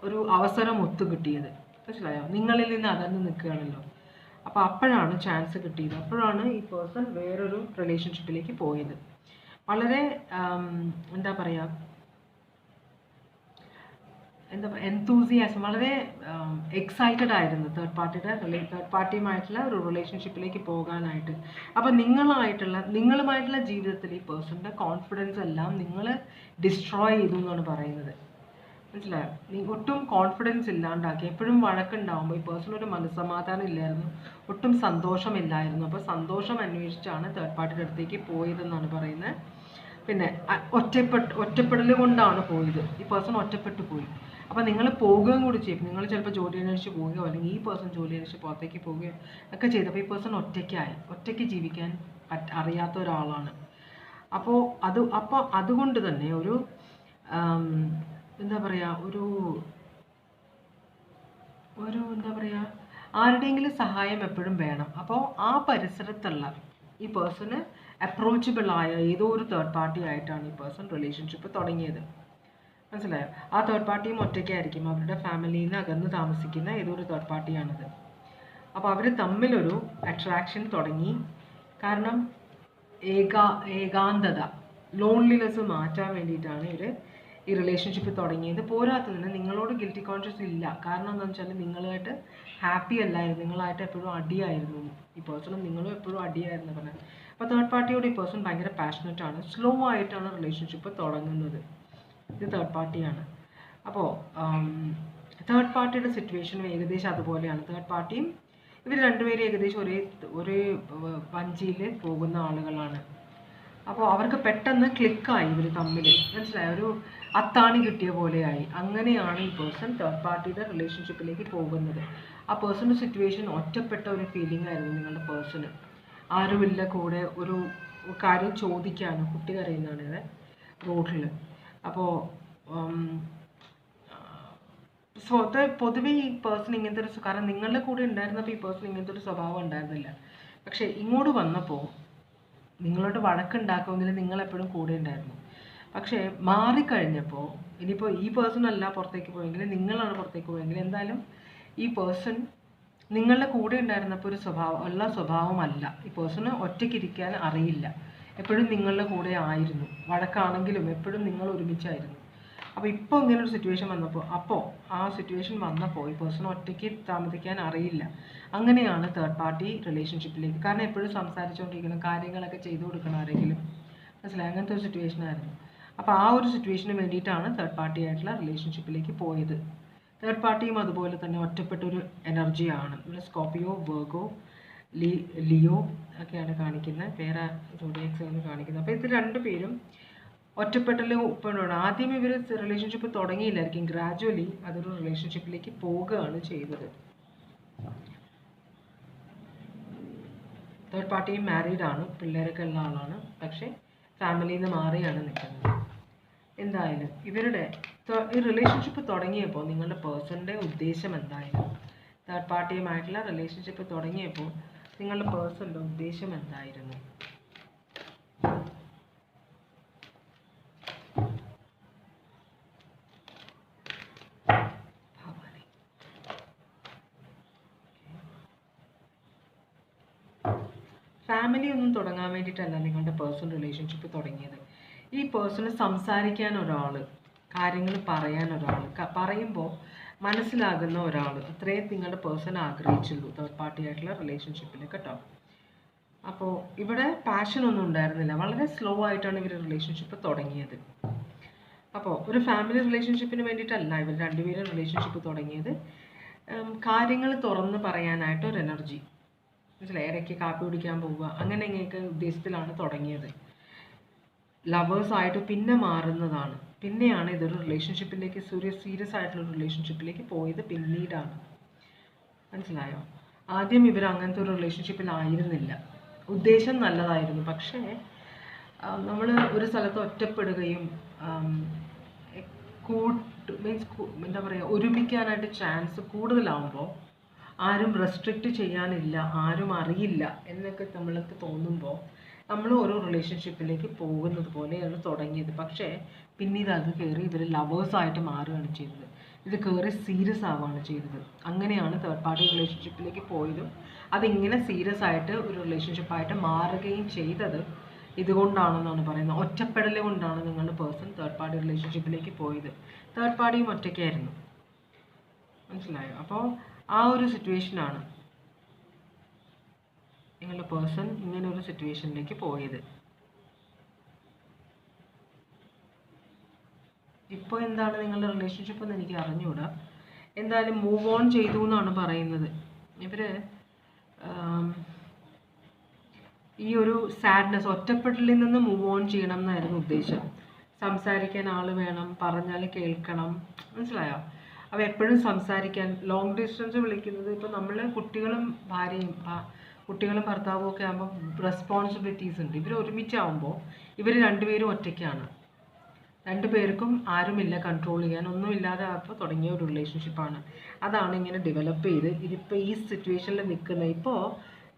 ഒരു അവസരം ഒത്തുകിട്ടിയത്. മനസ്സിലായോ? നിങ്ങളിൽ നിന്ന് അകന്ന് നിൽക്കുകയാണല്ലോ. അപ്പോൾ അപ്പോഴാണ് ചാൻസ് കിട്ടിയത്. അപ്പോഴാണ് ഈ പേഴ്സൺ വേറൊരു റിലേഷൻഷിപ്പിലേക്ക് പോയത്. വളരെ എന്താ പറയുക എൻതൂസിയാസം, വളരെ എക്സൈറ്റഡ് ആയിരുന്നു തേർഡ് പാർട്ടിയുമായിട്ടുള്ള ഒരു റിലേഷൻഷിപ്പിലേക്ക് പോകാനായിട്ട്. അപ്പം നിങ്ങളുമായിട്ടുള്ള ജീവിതത്തിൽ ഈ പേഴ്സണിൻ്റെ കോൺഫിഡൻസ് എല്ലാം നിങ്ങൾ ഡിസ്ട്രോയ് ചെയ്തു എന്നാണ് പറയുന്നത്. മനസ്സിലായോ? ഒട്ടും കോൺഫിഡൻസ് ഇല്ലാണ്ടാക്കി, എപ്പോഴും വഴക്കുണ്ടാകുമ്പോൾ ഈ പേഴ്സൺ ഒരു മനസ്സമാധാനം ഇല്ലായിരുന്നു, ഒട്ടും സന്തോഷമില്ലായിരുന്നു. അപ്പോൾ സന്തോഷം അന്വേഷിച്ചാണ് തേർഡ് പാർട്ടിയുടെ അടുത്തേക്ക് പോയതെന്നാണ് പറയുന്നത്. പിന്നെ ഒറ്റപ്പെടൽ കൊണ്ടാണ് പോയത്. ഈ പേഴ്സൺ ഒറ്റപ്പെട്ടു പോയി. അപ്പോൾ നിങ്ങൾ പോവുകയും കൂടി ചെയ്യും. നിങ്ങൾ ചിലപ്പോൾ ജോലി അന്വേഷിച്ച് പോവുകയോ അല്ലെങ്കിൽ ഈ പേഴ്സൺ ജോലി അന്വേഷിച്ച് പുറത്തേക്ക് പോവുകയോ ഒക്കെ ചെയ്തപ്പോൾ ഈ പേഴ്സൺ ഒറ്റയ്ക്ക് ജീവിക്കാൻ അറിയാത്ത ഒരാളാണ്. അപ്പോൾ അതുകൊണ്ട് തന്നെ ഒരു എന്താ പറയുക എന്താ പറയുക ആരുടെയെങ്കിലും സഹായം എപ്പോഴും വേണം. അപ്പോൾ ആ പരിസരത്തുള്ള ഈ പേഴ്സണ് അപ്രോച്ചബിൾ ആയ ഏതോ ഒരു തേർഡ് പാർട്ടി ആയിട്ടാണ് ഈ പേഴ്സൺ റിലേഷൻഷിപ്പ് തുടങ്ങിയത്. മനസ്സിലായോ? ആ തേർഡ് പാർട്ടിയും ഒറ്റയ്ക്കായിരിക്കും, അവരുടെ ഫാമിലിയിൽ നിന്ന് അകന്ന് താമസിക്കുന്ന ഏതോ ഒരു തേർഡ് പാർട്ടിയാണത്. അപ്പോൾ അവർ തമ്മിലൊരു അട്രാക്ഷൻ തുടങ്ങി. കാരണം ഏകാന്തത, ലോൺലിനെസ് മാറ്റാൻ വേണ്ടിയിട്ടാണ് ഇവർ ഈ റിലേഷൻഷിപ്പ് തുടങ്ങിയത്. പോരാത്തതിന് നിങ്ങളോട് ഗിൽറ്റി കോൺഷ്യസ് ഇല്ല. കാരണം എന്താണെന്ന് വെച്ചാൽ നിങ്ങളായിട്ട് ഹാപ്പി അല്ലായിരുന്നു, നിങ്ങളായിട്ട് എപ്പോഴും അടിയായിരുന്നു. ഈ പേഴ്സണും നിങ്ങളും എപ്പോഴും അടിയായിരുന്നു പറഞ്ഞത്. അപ്പോൾ തേർഡ് പാർട്ടിയോട് ഈ പേഴ്സൺ ഭയങ്കര പാഷനറ്റ് ആണ്. സ്ലോ ആയിട്ടാണ് റിലേഷൻഷിപ്പ് തുടങ്ങുന്നത്. ഇത് തേർഡ് പാർട്ടിയാണ്. അപ്പോൾ തേർഡ് പാർട്ടിയുടെ സിറ്റുവേഷനും ഏകദേശം അതുപോലെയാണ്. തേർഡ് പാർട്ടിയും ഇവർ രണ്ടുപേരും ഏകദേശം ഒരേ വഞ്ചിയിൽ പോകുന്ന ആളുകളാണ്. അപ്പോൾ അവർക്ക് പെട്ടെന്ന് ക്ലിക്കായി ഇവർ തമ്മിൽ, മനസ്സിലായി, ഒരു അത്താണി കിട്ടിയ പോലെയായി. അങ്ങനെയാണ് ഈ പേഴ്സൺ തേർഡ് പാർട്ടിയുടെ റിലേഷൻഷിപ്പിലേക്ക് പോകുന്നത്. ആ പേഴ്സൻ്റെ സിറ്റുവേഷൻ ഒറ്റപ്പെട്ട ഒരു ഫീലിംഗ് ആയിരുന്നു നിങ്ങളുടെ പേഴ്സണ്. ആരുമില്ല കൂടെ, ഒരു കാര്യം ചോദിക്കാനും. കുട്ടി കരയുന്നതാണ് ഇവിടെ റോഡിൽ. അപ്പോൾ പൊതുവെ ഈ പേഴ്സൺ ഇങ്ങനത്തെ ഒരു, കാരണം നിങ്ങളുടെ കൂടെ ഉണ്ടായിരുന്നപ്പോൾ ഈ പേഴ്സൺ ഇങ്ങനത്തെ ഒരു സ്വഭാവം ഉണ്ടായിരുന്നില്ല. പക്ഷേ ഇങ്ങോട്ട് വന്നപ്പോൾ നിങ്ങളോട് വഴക്കുണ്ടാക്കുമെങ്കിൽ നിങ്ങളെപ്പോഴും കൂടെ ഉണ്ടായിരുന്നു. പക്ഷേ മാറിക്കഴിഞ്ഞപ്പോൾ ഇനിയിപ്പോൾ ഈ പേഴ്സൺ അല്ല പുറത്തേക്ക് പോയെങ്കിൽ, നിങ്ങളാണ് പുറത്തേക്ക് പോയെങ്കിൽ, എന്തായാലും ഈ പേഴ്സൺ നിങ്ങളുടെ കൂടെ ഉണ്ടായിരുന്നപ്പോൾ ഒരു സ്വഭാവമല്ല. ഈ പേഴ്സണ് ഒറ്റയ്ക്കിരിക്കാൻ അറിയില്ല. എപ്പോഴും നിങ്ങളുടെ കൂടെ ആയിരുന്നു. വഴക്കാണെങ്കിലും എപ്പോഴും നിങ്ങൾ ഒരുമിച്ചായിരുന്നു. അപ്പോൾ ഇപ്പോൾ ഇങ്ങനെ ഒരു സിറ്റുവേഷൻ വന്നപ്പോൾ, ആ സിറ്റുവേഷൻ വന്നപ്പോൾ ഈ പേഴ്സൺ ഒറ്റയ്ക്ക് താമസിക്കാൻ അറിയില്ല. അങ്ങനെയാണ് തേർഡ് പാർട്ടി റിലേഷൻഷിപ്പിലേക്ക്, കാരണം എപ്പോഴും സംസാരിച്ചുകൊണ്ടിരിക്കണം, കാര്യങ്ങളൊക്കെ ചെയ്തു കൊടുക്കണം ആരെങ്കിലും, മനസ്സിലായി, അങ്ങനത്തെ ഒരു സിറ്റുവേഷൻ ആയിരുന്നു. അപ്പോൾ ആ ഒരു സിറ്റുവേഷന് വേണ്ടിയിട്ടാണ് തേർഡ് പാർട്ടി ആയിട്ടുള്ള റിലേഷൻഷിപ്പിലേക്ക് പോയത്. തേർഡ് പാർട്ടിയും അതുപോലെ തന്നെ ഒറ്റപ്പെട്ടൊരു എനർജിയാണ്. ഇവിടെ സ്കോർപിയോ, വെർഗോ, ലിയോ ഒക്കെയാണ് കാണിക്കുന്നത്, വേറെ സോഡിയക് സൈൻ കാണിക്കുന്നത്. അപ്പോൾ ഇത് രണ്ടുപേരും ഒറ്റപ്പെടലും ഉപ്പണമാണ്. ആദ്യം ഇവർ റിലേഷൻഷിപ്പ് തുടങ്ങിയില്ലായിരിക്കും, ഗ്രാജുവലി അതൊരു റിലേഷൻഷിപ്പിലേക്ക് പോവുകയാണ് ചെയ്തത്. തേർഡ് പാർട്ടിയും മാരീഡാണ്, പിള്ളേരൊക്കെ ഉള്ള ആളാണ്, പക്ഷേ ഫാമിലിയിൽ നിന്ന് മാറിയാണ് നിൽക്കുന്നത്. എന്തായാലും ഇവരുടെ ഈ റിലേഷൻഷിപ്പ് തുടങ്ങിയപ്പോൾ നിങ്ങളുടെ പേഴ്സണിൻ്റെ ഉദ്ദേശം എന്തായിരുന്നു? തേർഡ് പാർട്ടിയുമായിട്ടുള്ള റിലേഷൻഷിപ്പ് തുടങ്ങിയപ്പോൾ നിങ്ങളുടെ പേഴ്സണിൻ്റെ ഉദ്ദേശം എന്തായിരുന്നു? ഫാമിലി ഒന്നും തുടങ്ങാൻ വേണ്ടിയിട്ടല്ല നിങ്ങളുടെ പേഴ്സൺ റിലേഷൻഷിപ്പ് തുടങ്ങിയത്. ഈ പേഴ്സണ് സംസാരിക്കാൻ ഒരാൾ, കാര്യങ്ങൾ പറയാൻ ഒരാൾ, പറയുമ്പോൾ മനസ്സിലാകുന്ന ഒരാൾ, അത്രയും നിങ്ങളുടെ പേഴ്സൺ ആഗ്രഹിച്ചുള്ളൂ തേർഡ് പാർട്ടി ആയിട്ടുള്ള റിലേഷൻഷിപ്പിൽ, കേട്ടോ. അപ്പോൾ ഇവിടെ പാഷനൊന്നും ഉണ്ടായിരുന്നില്ല, വളരെ സ്ലോ ആയിട്ടാണ് ഇവർ റിലേഷൻഷിപ്പ് തുടങ്ങിയത്. അപ്പോൾ ഒരു ഫാമിലി റിലേഷൻഷിപ്പിന് വേണ്ടിയിട്ടല്ല ഇവർ രണ്ടുപേരും റിലേഷൻഷിപ്പ് തുടങ്ങിയത്. കാര്യങ്ങൾ തുറന്ന് പറയാനായിട്ട് ഒരു എനർജി, മനസ്സിലായി, ഇടയ്ക്ക് കാപ്പി കുടിക്കാൻ പോവുക, അങ്ങനെ ഇങ്ങനെയൊക്കെ ഉദ്ദേശത്തിലാണ് തുടങ്ങിയത്. ലവേഴ്സായിട്ട് പിന്നെ മാറുന്നതാണ്, പിന്നെയാണ് ഇതൊരു റിലേഷൻഷിപ്പിലേക്ക്, സീരിയസ് ആയിട്ടുള്ള റിലേഷൻഷിപ്പിലേക്ക് പോയത് പിന്നീടാണ്, മനസ്സിലായോ? ആദ്യം ഇവർ അങ്ങനത്തെ ഒരു റിലേഷൻഷിപ്പിലായിരുന്നില്ല. ഉദ്ദേശം നല്ലതായിരുന്നു, പക്ഷേ നമ്മൾ ഒരു സ്ഥലത്ത് ഒറ്റപ്പെടുകയും എന്താ പറയുക, ഒരുമിക്കാനായിട്ട് ചാൻസ് കൂടുതലാവുമ്പോൾ, ആരും റെസ്ട്രിക്റ്റ് ചെയ്യാനില്ല, ആരും അറിയില്ല എന്നൊക്കെ നമ്മൾക്ക് തോന്നുമ്പോൾ നമ്മൾ ഓരോ റിലേഷൻഷിപ്പിലേക്ക് പോകുന്നത് പോലെയാണ് തുടങ്ങിയത്. പക്ഷേ പിന്നീട് അത് കയറി ഇവർ ലവേഴ്സായിട്ട് മാറുകയാണ് ചെയ്തത്. ഇത് കയറി സീരിയസ് ആവുകയാണ് ചെയ്തത്. അങ്ങനെയാണ് തേർഡ് പാർട്ടി റിലേഷൻഷിപ്പിലേക്ക് പോയതും അതിങ്ങനെ സീരിയസ് ആയിട്ട് ഒരു റിലേഷൻഷിപ്പായിട്ട് മാറുകയും ചെയ്തത് ഇതുകൊണ്ടാണെന്നാണ് പറയുന്നത്. ഒറ്റപ്പെടൽ കൊണ്ടാണ് നിങ്ങളുടെ പേഴ്സൺ തേർഡ് പാർട്ടി റിലേഷൻഷിപ്പിലേക്ക് പോയത്. തേർഡ് പാർട്ടിയും ഒറ്റയ്ക്കായിരുന്നു, മനസ്സിലായോ? അപ്പോൾ ആ ഒരു സിറ്റുവേഷനാണ് നിങ്ങളുടെ പേഴ്സൺ ഇങ്ങനെ ഒരു സിറ്റുവേഷനിലേക്ക് പോയത്. ഇപ്പോൾ എന്താണ് നിങ്ങളുടെ റിലേഷൻഷിപ്പ് എന്ന് എനിക്ക് അറിഞ്ഞുകൂടാ. എന്തായാലും മൂവ് ഓൺ ചെയ്തു എന്നാണ് പറയുന്നത്. ഇവർ ഈ ഒരു സാഡ്നെസ്, ഒറ്റപ്പെടലിൽ നിന്ന് മൂവ് ഓൺ ചെയ്യണം എന്നായിരുന്നു ഉദ്ദേശം. സംസാരിക്കാൻ ആൾ വേണം, പറഞ്ഞാൽ കേൾക്കണം, മനസ്സിലായോ? അപ്പോൾ എപ്പോഴും സംസാരിക്കാൻ, ലോങ് ഡിസ്റ്റൻസ് വിളിക്കുന്നത്, ഇപ്പോൾ നമ്മൾ കുട്ടികളും ഭാര്യയും, കുട്ടികളും ഭർത്താവും ഒക്കെ ആകുമ്പോൾ റെസ്പോൺസിബിലിറ്റീസ് ഉണ്ട്. ഇവർ ഒരുമിച്ചാവുമ്പോൾ ഇവർ രണ്ടുപേരും ഒറ്റയ്ക്കാണ്, രണ്ടുപേർക്കും ആരുമില്ല കൺട്രോൾ ചെയ്യാൻ, ഒന്നുമില്ലാതെ അപ്പോൾ തുടങ്ങിയ ഒരു റിലേഷൻഷിപ്പാണ്. അതാണ് ഇങ്ങനെ ഡെവലപ്പ് ചെയ്ത് ഇതിപ്പോൾ ഈ സിറ്റുവേഷനിൽ നിൽക്കുന്നത്. ഇപ്പോൾ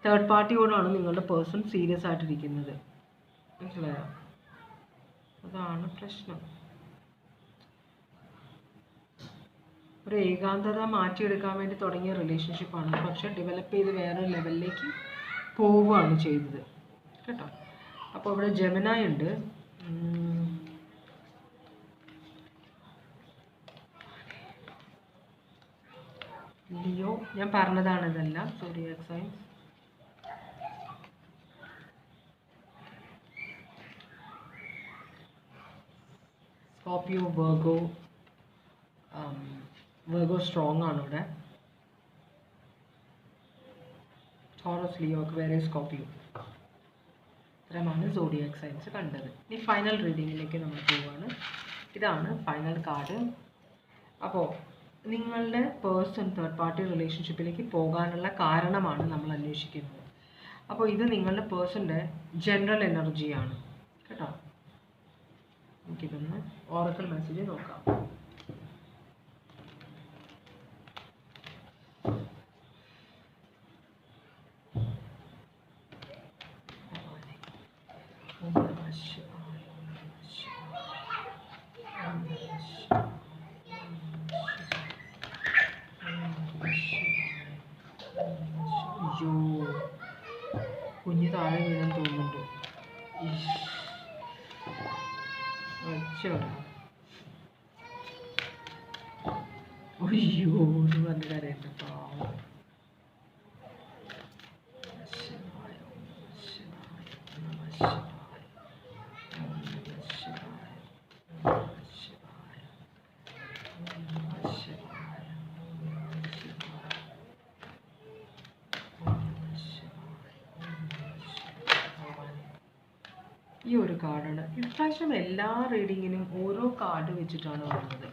തേർഡ് പാർട്ടിയോടാണ് നിങ്ങളുടെ പേഴ്സൺ സീരിയസ് ആയിട്ടിരിക്കുന്നത്, മനസ്സിലായോ? അതാണ് പ്രശ്നം. ഒരു ഏകാന്തത മാറ്റിയെടുക്കാൻ വേണ്ടി തുടങ്ങിയ റിലേഷൻഷിപ്പാണ്, പക്ഷെ ഡെവലപ്പ് ചെയ്ത് വേറൊരു ലെവലിലേക്ക് പോവുകയാണ് ചെയ്തത്, കേട്ടോ. അപ്പോൾ ഇവിടെ ജെമിനായി ഉണ്ട്, ലിയോ, ഞാൻ പറഞ്ഞതാണ് ഇതെല്ലാം zodiac signs. Scorpio, Virgo strong ആണ് ഇവിടെ. Taurus, Leo, Aquarius, Scorpio. ഇത്രയുമാണ് സോഡിയാക് സൈൻസ് കണ്ടത്. ഇനി ഫൈനൽ റീഡിങ്ങിലേക്ക് നമ്മൾ പോവുകയാണ്. ഇതാണ് ഫൈനൽ കാർഡ്. അപ്പോൾ നിങ്ങളുടെ പേഴ്സൺ തേർഡ് പാർട്ടി റിലേഷൻഷിപ്പിലേക്ക് പോകാനുള്ള കാരണമാണ് നമ്മൾ അന്വേഷിക്കുന്നത്. അപ്പോൾ ഇത് നിങ്ങളുടെ പേഴ്സൻ്റെ ജനറൽ എനർജിയാണ് കേട്ടോ. നമുക്കിതൊന്ന് ഓറക്കൽ മെസ്സേജ് നോക്കാം. അയ്യോ, കുഞ്ഞ് താഴെ വീണെന്ന് തോന്നുന്നുണ്ട്. അയ്യോ എന്ന് പറഞ്ഞ കരയുണ്ട് പാവം. ഈ ഒരു കാർഡാണ് ഇപ്രാവശ്യം എല്ലാ റീഡിങ്ങിനും ഓരോ കാർഡ് വെച്ചിട്ടാണ് വന്നത്.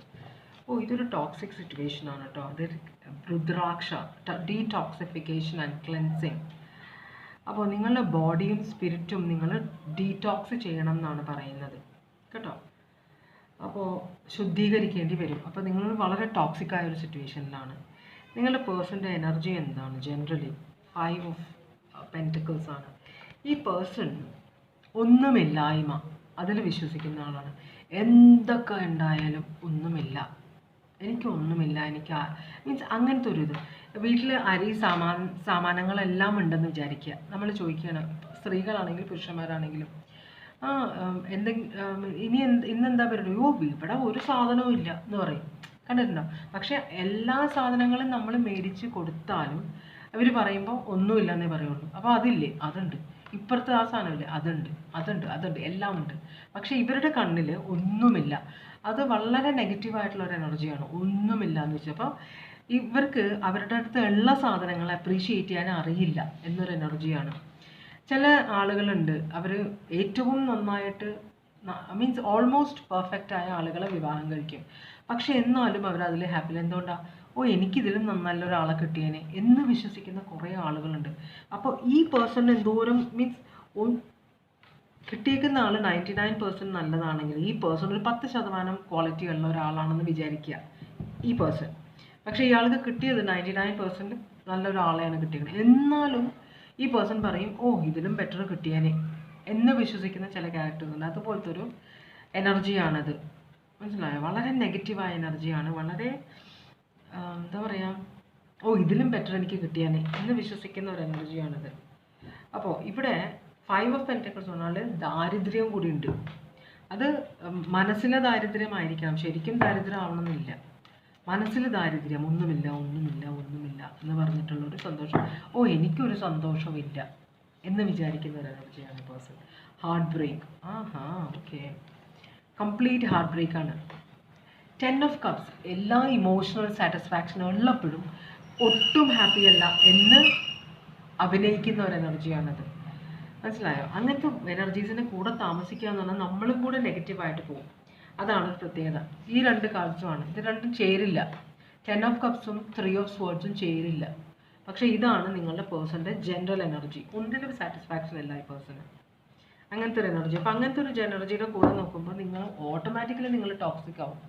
ഇതൊരു ടോക്സിക് സിറ്റുവേഷൻ ആണ് കേട്ടോ. അത് രുദ്രാക്ഷ, ഡീടോക്സിഫിക്കേഷൻ ആൻഡ് ക്ലെൻസിങ്. അപ്പോൾ നിങ്ങളുടെ ബോഡിയും സ്പിരിറ്റും നിങ്ങൾ ഡീടോക്സ് ചെയ്യണം എന്നാണ് പറയുന്നത് കേട്ടോ. അപ്പോൾ ശുദ്ധീകരിക്കേണ്ടി വരും. അപ്പോൾ നിങ്ങൾ വളരെ ടോക്സിക് ആയ ഒരു സിറ്റുവേഷനിലാണ്. നിങ്ങളുടെ പേഴ്സൻ്റെ എനർജി എന്താണ്? ജനറലി 5 ഓഫ് പെൻറ്റക്കിൾസ് ആണ്. ഈ പേഴ്സൺ ഒന്നുമില്ലായ്മ അതിൽ വിശ്വസിക്കുന്ന ആളാണ്. എന്തൊക്കെ ഉണ്ടായാലും ഒന്നുമില്ല, എനിക്കൊന്നുമില്ല, എനിക്ക് മീൻസ് അങ്ങനത്തെ ഒരു ഇത്. വീട്ടിൽ അരി സാമാനങ്ങളെല്ലാം ഉണ്ടെന്ന് വിചാരിക്കുക. നമ്മൾ ചോദിക്കുകയാണ്, സ്ത്രീകളാണെങ്കിലും പുരുഷന്മാരാണെങ്കിലും, ഇന്നെന്താ പരിപാടി? ഇവിടെ ഒരു സാധനവും ഇല്ല എന്ന് പറയും. കണ്ടിട്ടുണ്ടോ? പക്ഷെ എല്ലാ സാധനങ്ങളും നമ്മൾ മേടിച്ച് കൊടുത്താലും അവർ പറയുമ്പോൾ ഒന്നുമില്ല എന്നേ പറയുള്ളൂ. അപ്പോൾ അതില്ലേ, അതുണ്ട്. ഇപ്പുറത്തെ ആ സാധനമില്ലേ, അതുണ്ട്, എല്ലാം ഉണ്ട്. പക്ഷെ ഇവരുടെ കണ്ണിൽ ഒന്നുമില്ല. അത് വളരെ നെഗറ്റീവായിട്ടുള്ള ഒരു എനർജിയാണ്, ഒന്നുമില്ല എന്ന് വെച്ചാൽ. അപ്പോൾ ഇവർക്ക് അവരുടെ അടുത്ത് ഉള്ള സാധനങ്ങൾ അപ്രീഷിയേറ്റ് ചെയ്യാൻ അറിയില്ല എന്നൊരു എനർജിയാണ്. ചില ആളുകളുണ്ട്, അവർ ഏറ്റവും നന്നായിട്ട് മീൻസ് ഓൾമോസ്റ്റ് പെർഫെക്റ്റ് ആയ ആളുകളെ വിവാഹം കഴിക്കും. പക്ഷെ എന്നാലും അവർ അതിൽ ഹാപ്പിയിൽ. എന്തുകൊണ്ടാണ്? എനിക്കിതിലും നല്ലൊരാളെ കിട്ടിയേനെ എന്ന് വിശ്വസിക്കുന്ന കുറേ ആളുകളുണ്ട്. അപ്പോൾ ഈ പേഴ്സൺ എന്തോരം മീൻസ് കിട്ടിയേക്കുന്ന ആൾ 99% നല്ലതാണെങ്കിൽ ഈ പേഴ്സൺ ഒരു 10% ക്വാളിറ്റി ഉള്ള ഒരാളാണെന്ന് വിചാരിക്കുക ഈ പേഴ്സൺ. പക്ഷേ ഇയാൾക്ക് കിട്ടിയത് 99% നല്ലൊരാളെയാണ് കിട്ടിയത്. എന്നാലും ഈ പേഴ്സൺ പറയും, ഇതിലും ബെറ്റർ കിട്ടിയേനെ എന്ന് വിശ്വസിക്കുന്ന ചില ക്യാരക്ടേഴ്സ് ഉണ്ട്. അതുപോലത്തെ ഒരു എനർജിയാണത്. മനസ്സിലായോ? വളരെ നെഗറ്റീവായ എനർജിയാണ്. വളരെ എന്താ പറയുക, ഇതിലും ബെറ്റർ എനിക്ക് കിട്ടിയാനേ എന്ന് വിശ്വസിക്കുന്ന ഒരു എനർജിയാണിത്. അപ്പോൾ ഇവിടെ 5 ഓഫ് പെൻറ്റക്കിൾസ് പറഞ്ഞാൽ ദാരിദ്ര്യം കൂടി ഉണ്ട്. അത് മനസ്സിലെ ദാരിദ്ര്യമായിരിക്കണം, ശരിക്കും ദാരിദ്ര്യം ആവണമെന്നില്ല. മനസ്സിൽ ദാരിദ്ര്യം, ഒന്നുമില്ല എന്ന് പറഞ്ഞിട്ടുള്ളൊരു സന്തോഷം. എനിക്കൊരു സന്തോഷമില്ല എന്ന് വിചാരിക്കുന്ന ഒരു എനർജിയാണ് person. Heart break. Okay, complete heart ബ്രേക്കാണ്. 10 ഓഫ് കപ്സ്, എല്ലാ ഇമോഷണൽ സാറ്റിസ്ഫാക്ഷനും ഉള്ളപ്പോഴും ഒട്ടും ഹാപ്പിയല്ല എന്ന് അഭിനയിക്കുന്ന ഒരു എനർജിയാണത്. മനസ്സിലായോ? അങ്ങനത്തെ എനർജീസിൻ്റെ കൂടെ താമസിക്കുക എന്ന് പറഞ്ഞാൽ നമ്മളും കൂടെ നെഗറ്റീവായിട്ട് പോകും. അതാണ് പ്രത്യേകത. ഈ 2 കാർഡ്സുമാണ്. ഇത് രണ്ടും ചേരില്ല. 10 ഓഫ് കപ്സും 3 ഓഫ് സ്വേർഡ്സും ചേരില്ല. പക്ഷേ ഇതാണ് നിങ്ങളുടെ പേഴ്സൻ്റെ ജനറൽ എനർജി. ഒന്നിലും സാറ്റിസ്ഫാക്ഷൻ ഇല്ല ഈ പേഴ്സണ്. അങ്ങനത്തെ ഒരു എനർജി. അപ്പോൾ അങ്ങനത്തെ ഒരു എനർജിയുടെ കൂടെ നോക്കുമ്പോൾ നിങ്ങൾ ഓട്ടോമാറ്റിക്കലി നിങ്ങൾ ടോക്സിക് ആവും.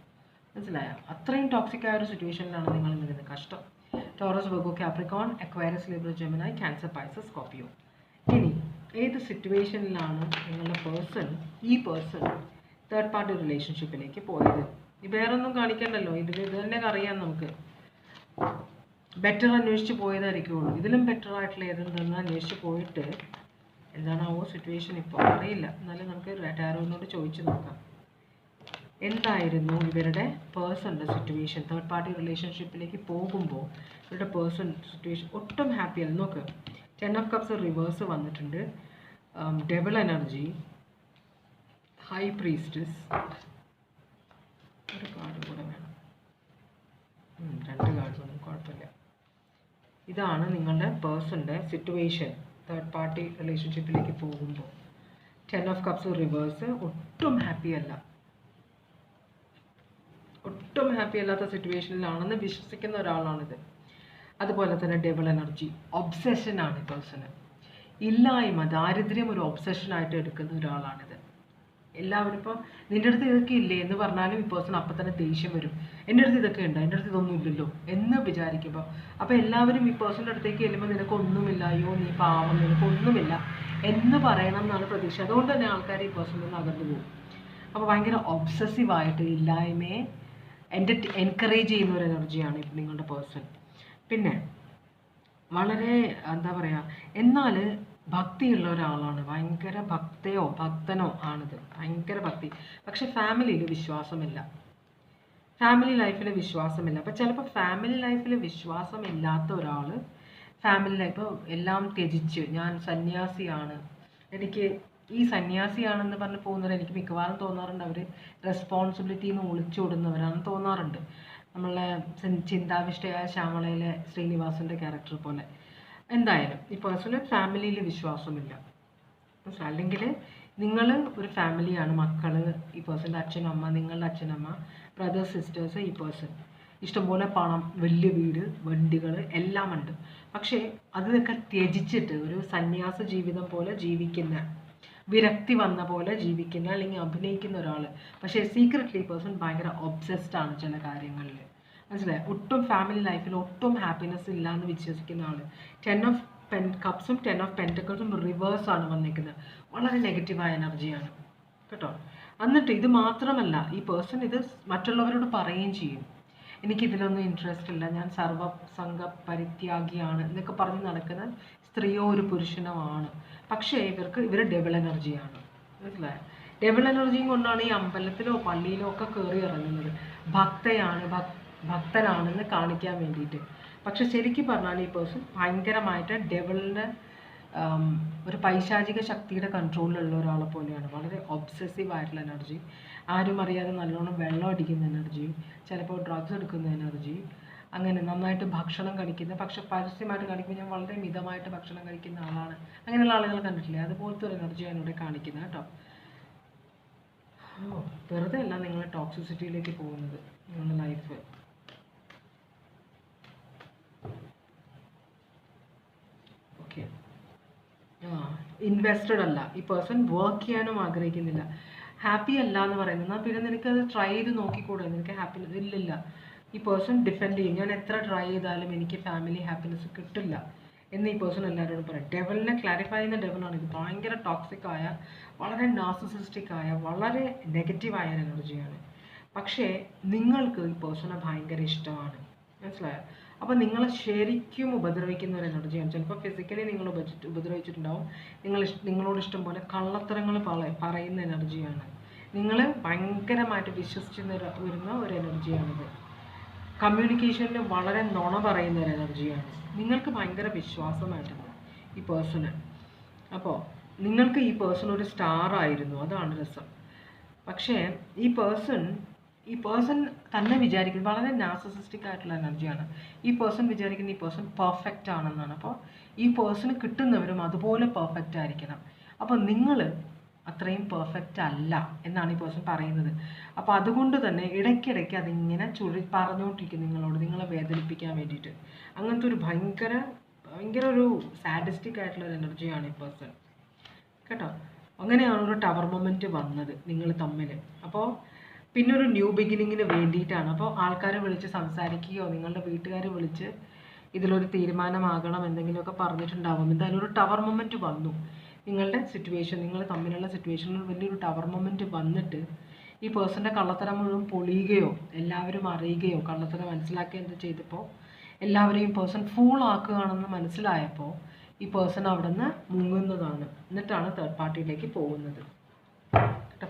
മനസ്സിലായോ? അത്രയും ടോക്സിക് ആയ ഒരു സിറ്റുവേഷനിലാണ് നിങ്ങൾ നിൽക്കുന്നത്. കഷ്ടം. Taurus, Virgo, Capricorn, Aquarius, Libra, Gemini, Cancer, Pisces, Scorpio. ഇനി ഏത് സിറ്റുവേഷനിലാണ് നിങ്ങളുടെ ഈ പേഴ്സൺ തേർഡ് പാർട്ടി റിലേഷൻഷിപ്പിലേക്ക് പോയത്? വേറൊന്നും കാണിക്കണ്ടല്ലോ, ഇത് തന്നെ അറിയാം നമുക്ക്. ബെറ്റർ അന്വേഷിച്ച് പോയതായിരിക്കുള്ളൂ. ഇതിലും ബെറ്റർ ആയിട്ടുള്ള ഏതെന്ന് അന്വേഷിച്ച് പോയിട്ട് എന്താണാവോ സിറ്റുവേഷൻ ഇപ്പോൾ അറിയില്ല. എന്നാലും നമുക്ക് ടാരോനോട് ചോദിച്ചു നോക്കാം. എന്തായിരുന്നു ഇവരുടെ പേഴ്സണിൻ്റെ സിറ്റുവേഷൻ? തേർഡ് പാർട്ടി റിലേഷൻഷിപ്പിലേക്ക് പോകുമ്പോൾ ഇവരുടെ പേഴ്സൺ സിറ്റുവേഷൻ ഒട്ടും ഹാപ്പിയല്ല. നോക്ക്, 10 ഓഫ് കപ്സ് റിവേഴ്സ് വന്നിട്ടുണ്ട്. Double energy, high priestess. ഒരു കാർഡ് കൂടെ വേണം. 2 കാർഡ്സ് ഒന്നും കുഴപ്പമില്ല. ഇതാണ് നിങ്ങളുടെ പേഴ്സൻ്റെ സിറ്റുവേഷൻ തേർഡ് പാർട്ടി റിലേഷൻഷിപ്പിലേക്ക് പോകുമ്പോൾ. 10 ഓഫ് കപ്സ് റിവേഴ്സ്, ഒട്ടും ഹാപ്പി അല്ല, ഒട്ടും ഹാപ്പി അല്ലാത്ത സിറ്റുവേഷനിലാണെന്ന് വിശ്വസിക്കുന്ന ഒരാളാണിത്. അതുപോലെ തന്നെ ഡബിൾ എനർജി, ഒബ്സെഷൻ ആണ് പേഴ്സണ്. ഇല്ലായ്മ, ദാരിദ്ര്യം ഒരു ഒബ്സെഷനായിട്ട് എടുക്കുന്ന ഒരാളാണിത്. എല്ലാവരും ഇപ്പോൾ നിൻ്റെ അടുത്ത് ഇതൊക്കെ ഇല്ലേ എന്ന് പറഞ്ഞാലും ഈ പേഴ്സൺ അപ്പം തന്നെ ദേഷ്യം വരും. എൻ്റെ അടുത്ത് ഇതൊക്കെ ഉണ്ട്, എൻ്റെ അടുത്ത് ഇതൊന്നും ഇല്ലല്ലോ എന്ന് വിചാരിക്കുമ്പോൾ. അപ്പോൾ എല്ലാവരും ഈ പേഴ്സണിൻ്റെ അടുത്തേക്ക് ചെല്ലുമ്പോൾ നിനക്കൊന്നുമില്ല, അയ്യോ നീ പാവം, നിനക്കൊന്നുമില്ല എന്ന് പറയണം എന്നാണ് പ്രതീക്ഷ. അതുകൊണ്ട് തന്നെ ആൾക്കാർ ഈ പേഴ്സണിൽ നിന്ന് അകന്നു പോകും. അപ്പോൾ ഭയങ്കര ഒബ്സസീവായിട്ട് ഇല്ലായ്മയെ എൻകറേജ് ചെയ്യുന്ന ഒരു എനർജിയാണ് ഇപ്പം നിങ്ങളുടെ പേഴ്സൺ. പിന്നെ വളരെ എന്താ പറയുക, എന്നാൽ ഭക്തിയുള്ള ഒരാളാണ്, ഭയങ്കര ഭക്തനോ ആണിത്, ഭയങ്കര ഭക്തി. പക്ഷെ ഫാമിലിയിൽ വിശ്വാസമില്ല, ഫാമിലി ലൈഫിൽ വിശ്വാസമില്ല. അപ്പം ചിലപ്പോൾ ഫാമിലി ലൈഫിൽ വിശ്വാസമില്ലാത്ത ഒരാൾ ഫാമിലി ലൈഫ് എല്ലാം ത്യജിച്ച് ഞാൻ സന്യാസിയാണ്, എനിക്ക് ഈ സന്യാസിയാണെന്ന് പറഞ്ഞ് പോകുന്നവർ എനിക്ക് മിക്കവാറും തോന്നാറുണ്ട് അവർ റെസ്പോൺസിബിലിറ്റിയിൽ നിന്ന് ഒളിച്ചോടുന്നവരാണെന്ന് തോന്നാറുണ്ട്. നമ്മളെ ചിന്താവിഷ്ടയായ ശ്യാമളയിലെ ശ്രീനിവാസൻ്റെ ക്യാരക്ടർ പോലെ. എന്തായാലും ഈ പേഴ്സണ് ഫാമിലിയിൽ വിശ്വാസമില്ല. അല്ലെങ്കിൽ നിങ്ങൾ ഒരു ഫാമിലിയാണ്, മക്കൾ, ഈ പേഴ്സൻ്റെ അച്ഛനമ്മ, നിങ്ങളുടെ അച്ഛനമ്മ, ബ്രദേഴ്സ് സിസ്റ്റേഴ്സ്, ഈ പേഴ്സൺ, ഇഷ്ടംപോലെ പണം, വലിയ വീട്, വണ്ടികൾ എല്ലാം ഉണ്ട്. പക്ഷേ അതൊക്കെ ത്യജിച്ചിട്ട് ഒരു സന്യാസ ജീവിതം പോലെ ജീവിക്കുന്ന, വിരക്തി വന്ന പോലെ ജീവിക്കുന്ന അല്ലെങ്കിൽ അഭിനയിക്കുന്ന ഒരാൾ. പക്ഷേ സീക്രറ്റ്ലി പേഴ്സൺ ഭയങ്കര ഒബ്സെസ്ഡ് ആണ് ചില കാര്യങ്ങളിൽ. മനസ്സിലായി? ഒട്ടും ഫാമിലി ലൈഫിൽ ഒട്ടും ഹാപ്പിനെസ് ഇല്ല എന്ന് വിശ്വസിക്കുന്ന ആൾ. 10 ഓഫ് കപ്സും 10 ഓഫ് പെൻറ്റക്കിൾസും റിവേഴ്സാണ് വന്നിരിക്കുന്നത്. വളരെ നെഗറ്റീവായ എനർജിയാണ് കേട്ടോ. എന്നിട്ട് ഇത് മാത്രമല്ല, ഈ പേഴ്സൺ ഇത് മറ്റുള്ളവരോട് പറയുകയും ചെയ്യും, എനിക്കിതിലൊന്നും ഇൻട്രസ്റ്റ് ഇല്ല, ഞാൻ സർവസംഘ പരിത്യാഗിയാണ് എന്നൊക്കെ പറഞ്ഞ് നടക്കുന്ന സ്ത്രീയോ ഒരു പുരുഷനോ ആണ്. പക്ഷേ ഇവർ ഡബിൾ എനർജിയാണ്. മനസ്സിലായോ? ഡബിൾ എനർജിയും കൊണ്ടാണ് ഈ അമ്പലത്തിലോ പള്ളിയിലോ ഒക്കെ കയറി ഇറങ്ങുന്നത്. ഭക്തനാണെന്ന് കാണിക്കാൻ വേണ്ടിയിട്ട്. പക്ഷെ ശരിക്കും പറഞ്ഞാൽ ഈ പേഴ്സൺ ഭയങ്കരമായിട്ട് ഡെവിളിൻ്റെ ഒരു പൈശാചിക ശക്തിയുടെ കൺട്രോളിലുള്ള ഒരാളെ പോലെയാണ്. വളരെ ഒബ്സസീവ് ആയിട്ടുള്ള എനർജി, ആരും അറിയാതെ നല്ലോണം വെള്ളം അടിക്കുന്ന എനർജി, ചിലപ്പോൾ ഡ്രഗ്സ് എടുക്കുന്ന എനർജി, അങ്ങനെ നന്നായിട്ട് ഭക്ഷണം കഴിക്കുന്ന, പക്ഷെ പരസ്യമായിട്ട് കാണിക്കുമ്പോൾ ഞാൻ വളരെ മിതമായിട്ട് ഭക്ഷണം കഴിക്കുന്ന ആളാണ്, അങ്ങനെയുള്ള ആളുകൾ കണ്ടിട്ടില്ലേ? അതുപോലത്തെ ഒരു എനർജിയാണ് ഇവിടെ കാണിക്കുന്നത് കേട്ടോ. വെറുതെ അല്ല നിങ്ങൾ ടോക്സിസിറ്റിയിലേക്ക് പോകുന്നത്. നിങ്ങളുടെ ലൈഫ് ഓക്കെ ഇൻവെസ്റ്റഡ് അല്ല, ഈ പേഴ്സൺ വർക്ക് ചെയ്യാനും ആഗ്രഹിക്കുന്നില്ല, ഹാപ്പി അല്ല എന്ന് പറയുന്നത്. എന്നാൽ പിന്നെ നിനക്കത് ട്രൈ ചെയ്ത് നോക്കിക്കൂടെ? നിനക്ക് ഹാപ്പിനെസ് ഇല്ലില്ല. ഈ പേഴ്സൺ ഡിഫെൻഡ് ചെയ്യും, ഞാൻ എത്ര ട്രൈ ചെയ്താലും എനിക്ക് ഫാമിലി ഹാപ്പിനെസ് കിട്ടില്ല എന്ന് ഈ പേഴ്സൺ എല്ലാവരോടും പറയും. ഡെവലിനെ ക്ലാരിഫൈ ചെയ്യുന്ന ഡെവലാണ് ഇത്. ഭയങ്കര ടോക്സിക് ആയ, വളരെ നാർസിസിസ്റ്റിക് ആയ, വളരെ നെഗറ്റീവായ എനർജിയാണ്. പക്ഷേ നിങ്ങൾക്ക് ഈ പേഴ്സണെ ഭയങ്കര ഇഷ്ടമാണ്. മനസ്സിലായോ? അപ്പോൾ നിങ്ങളെ ശരിക്കും ഉപദ്രവിക്കുന്ന ഒരു എനർജിയാണ്. ചിലപ്പോൾ ഫിസിക്കലി നിങ്ങൾ ഉപദ്രവിച്ചിട്ടുണ്ടാവും. നിങ്ങളോട് ഇഷ്ടം പോലെ കള്ളത്തരങ്ങൾ പറയുന്ന എനർജിയാണ്. നിങ്ങൾ ഭയങ്കരമായിട്ട് വിശ്വസിച്ച് വരുന്ന ഒരു എനർജിയാണിത്. കമ്മ്യൂണിക്കേഷനിൽ വളരെ നുണ പറയുന്ന ഒരു എനർജിയാണ്. നിങ്ങൾക്ക് ഭയങ്കര വിശ്വാസമായിട്ടുണ്ട് ഈ പേഴ്സണ്. അപ്പോൾ നിങ്ങൾക്ക് ഈ പേഴ്സൺ ഒരു സ്റ്റാർ ആയിരുന്നു, അതാണ് രസം. പക്ഷേ ഈ പേഴ്സൺ തന്നെ വിചാരിക്കുന്നത് വളരെ നാർസിസിസ്റ്റിക് ആയിട്ടുള്ള എനർജിയാണ്. ഈ പേഴ്സൺ വിചാരിക്കുന്ന ഈ പേഴ്സൺ പെർഫെക്റ്റ് ആണെന്നാണ്. അപ്പോൾ ഈ പേഴ്സണ് കിട്ടുന്നവരും അതുപോലെ പെർഫെക്റ്റ് ആയിരിക്കണം. അപ്പോൾ നിങ്ങൾ അത്രയും പെർഫെക്റ്റ് അല്ല എന്നാണ് ഈ പേഴ്സൺ പറയുന്നത്. അപ്പോൾ അതുകൊണ്ട് തന്നെ ഇടയ്ക്കിടയ്ക്ക് അതിങ്ങനെ പറഞ്ഞുകൊണ്ടിരിക്കും നിങ്ങളോട്, നിങ്ങളെ വേദനിപ്പിക്കാൻ വേണ്ടിയിട്ട്. അങ്ങനത്തെ ഒരു ഭയങ്കര ഒരു സാഡിസ്റ്റിക് ആയിട്ടുള്ള ഒരു എനർജിയാണ് ഈ പേഴ്സൺ കേട്ടോ. അങ്ങനെയാണ് ഒരു ടവർ മൊമെൻറ്റ് വന്നത് നിങ്ങൾ തമ്മിൽ. അപ്പോൾ പിന്നെ ഒരു ന്യൂ ബിഗിനിങ്ങിന് വേണ്ടിയിട്ടാണ്. അപ്പോൾ ആൾക്കാരെ വിളിച്ച് സംസാരിക്കുകയോ നിങ്ങളുടെ വീട്ടുകാർ വിളിച്ച് ഇതിലൊരു തീരുമാനമാകണം എന്തെങ്കിലുമൊക്കെ പറഞ്ഞിട്ടുണ്ടാവും. എന്തായാലും ഒരു ടവർ മൊമെൻറ്റ് വന്നു. നിങ്ങളുടെ സിറ്റുവേഷൻ, നിങ്ങൾ തമ്മിലുള്ള സിറ്റുവേഷനിൽ വലിയൊരു ടവർ മൊമെൻറ്റ് വന്നിട്ട് ഈ പേഴ്സൻ്റെ കള്ളത്തരം മുഴുവൻ പൊളിയുകയോ എല്ലാവരും അറിയുകയോ കള്ളത്തരം മനസ്സിലാക്കുകയോ എന്ത് ചെയ്തപ്പോൾ എല്ലാവരെയും പേഴ്സൺ ഫൂൾ ആക്കുകയാണെന്ന് മനസ്സിലായപ്പോൾ ഈ പേഴ്സൺ അവിടെ നിന്ന് മുങ്ങുന്നതാണ്. എന്നിട്ടാണ് തേർഡ് പാർട്ടിയിലേക്ക് പോകുന്നത്.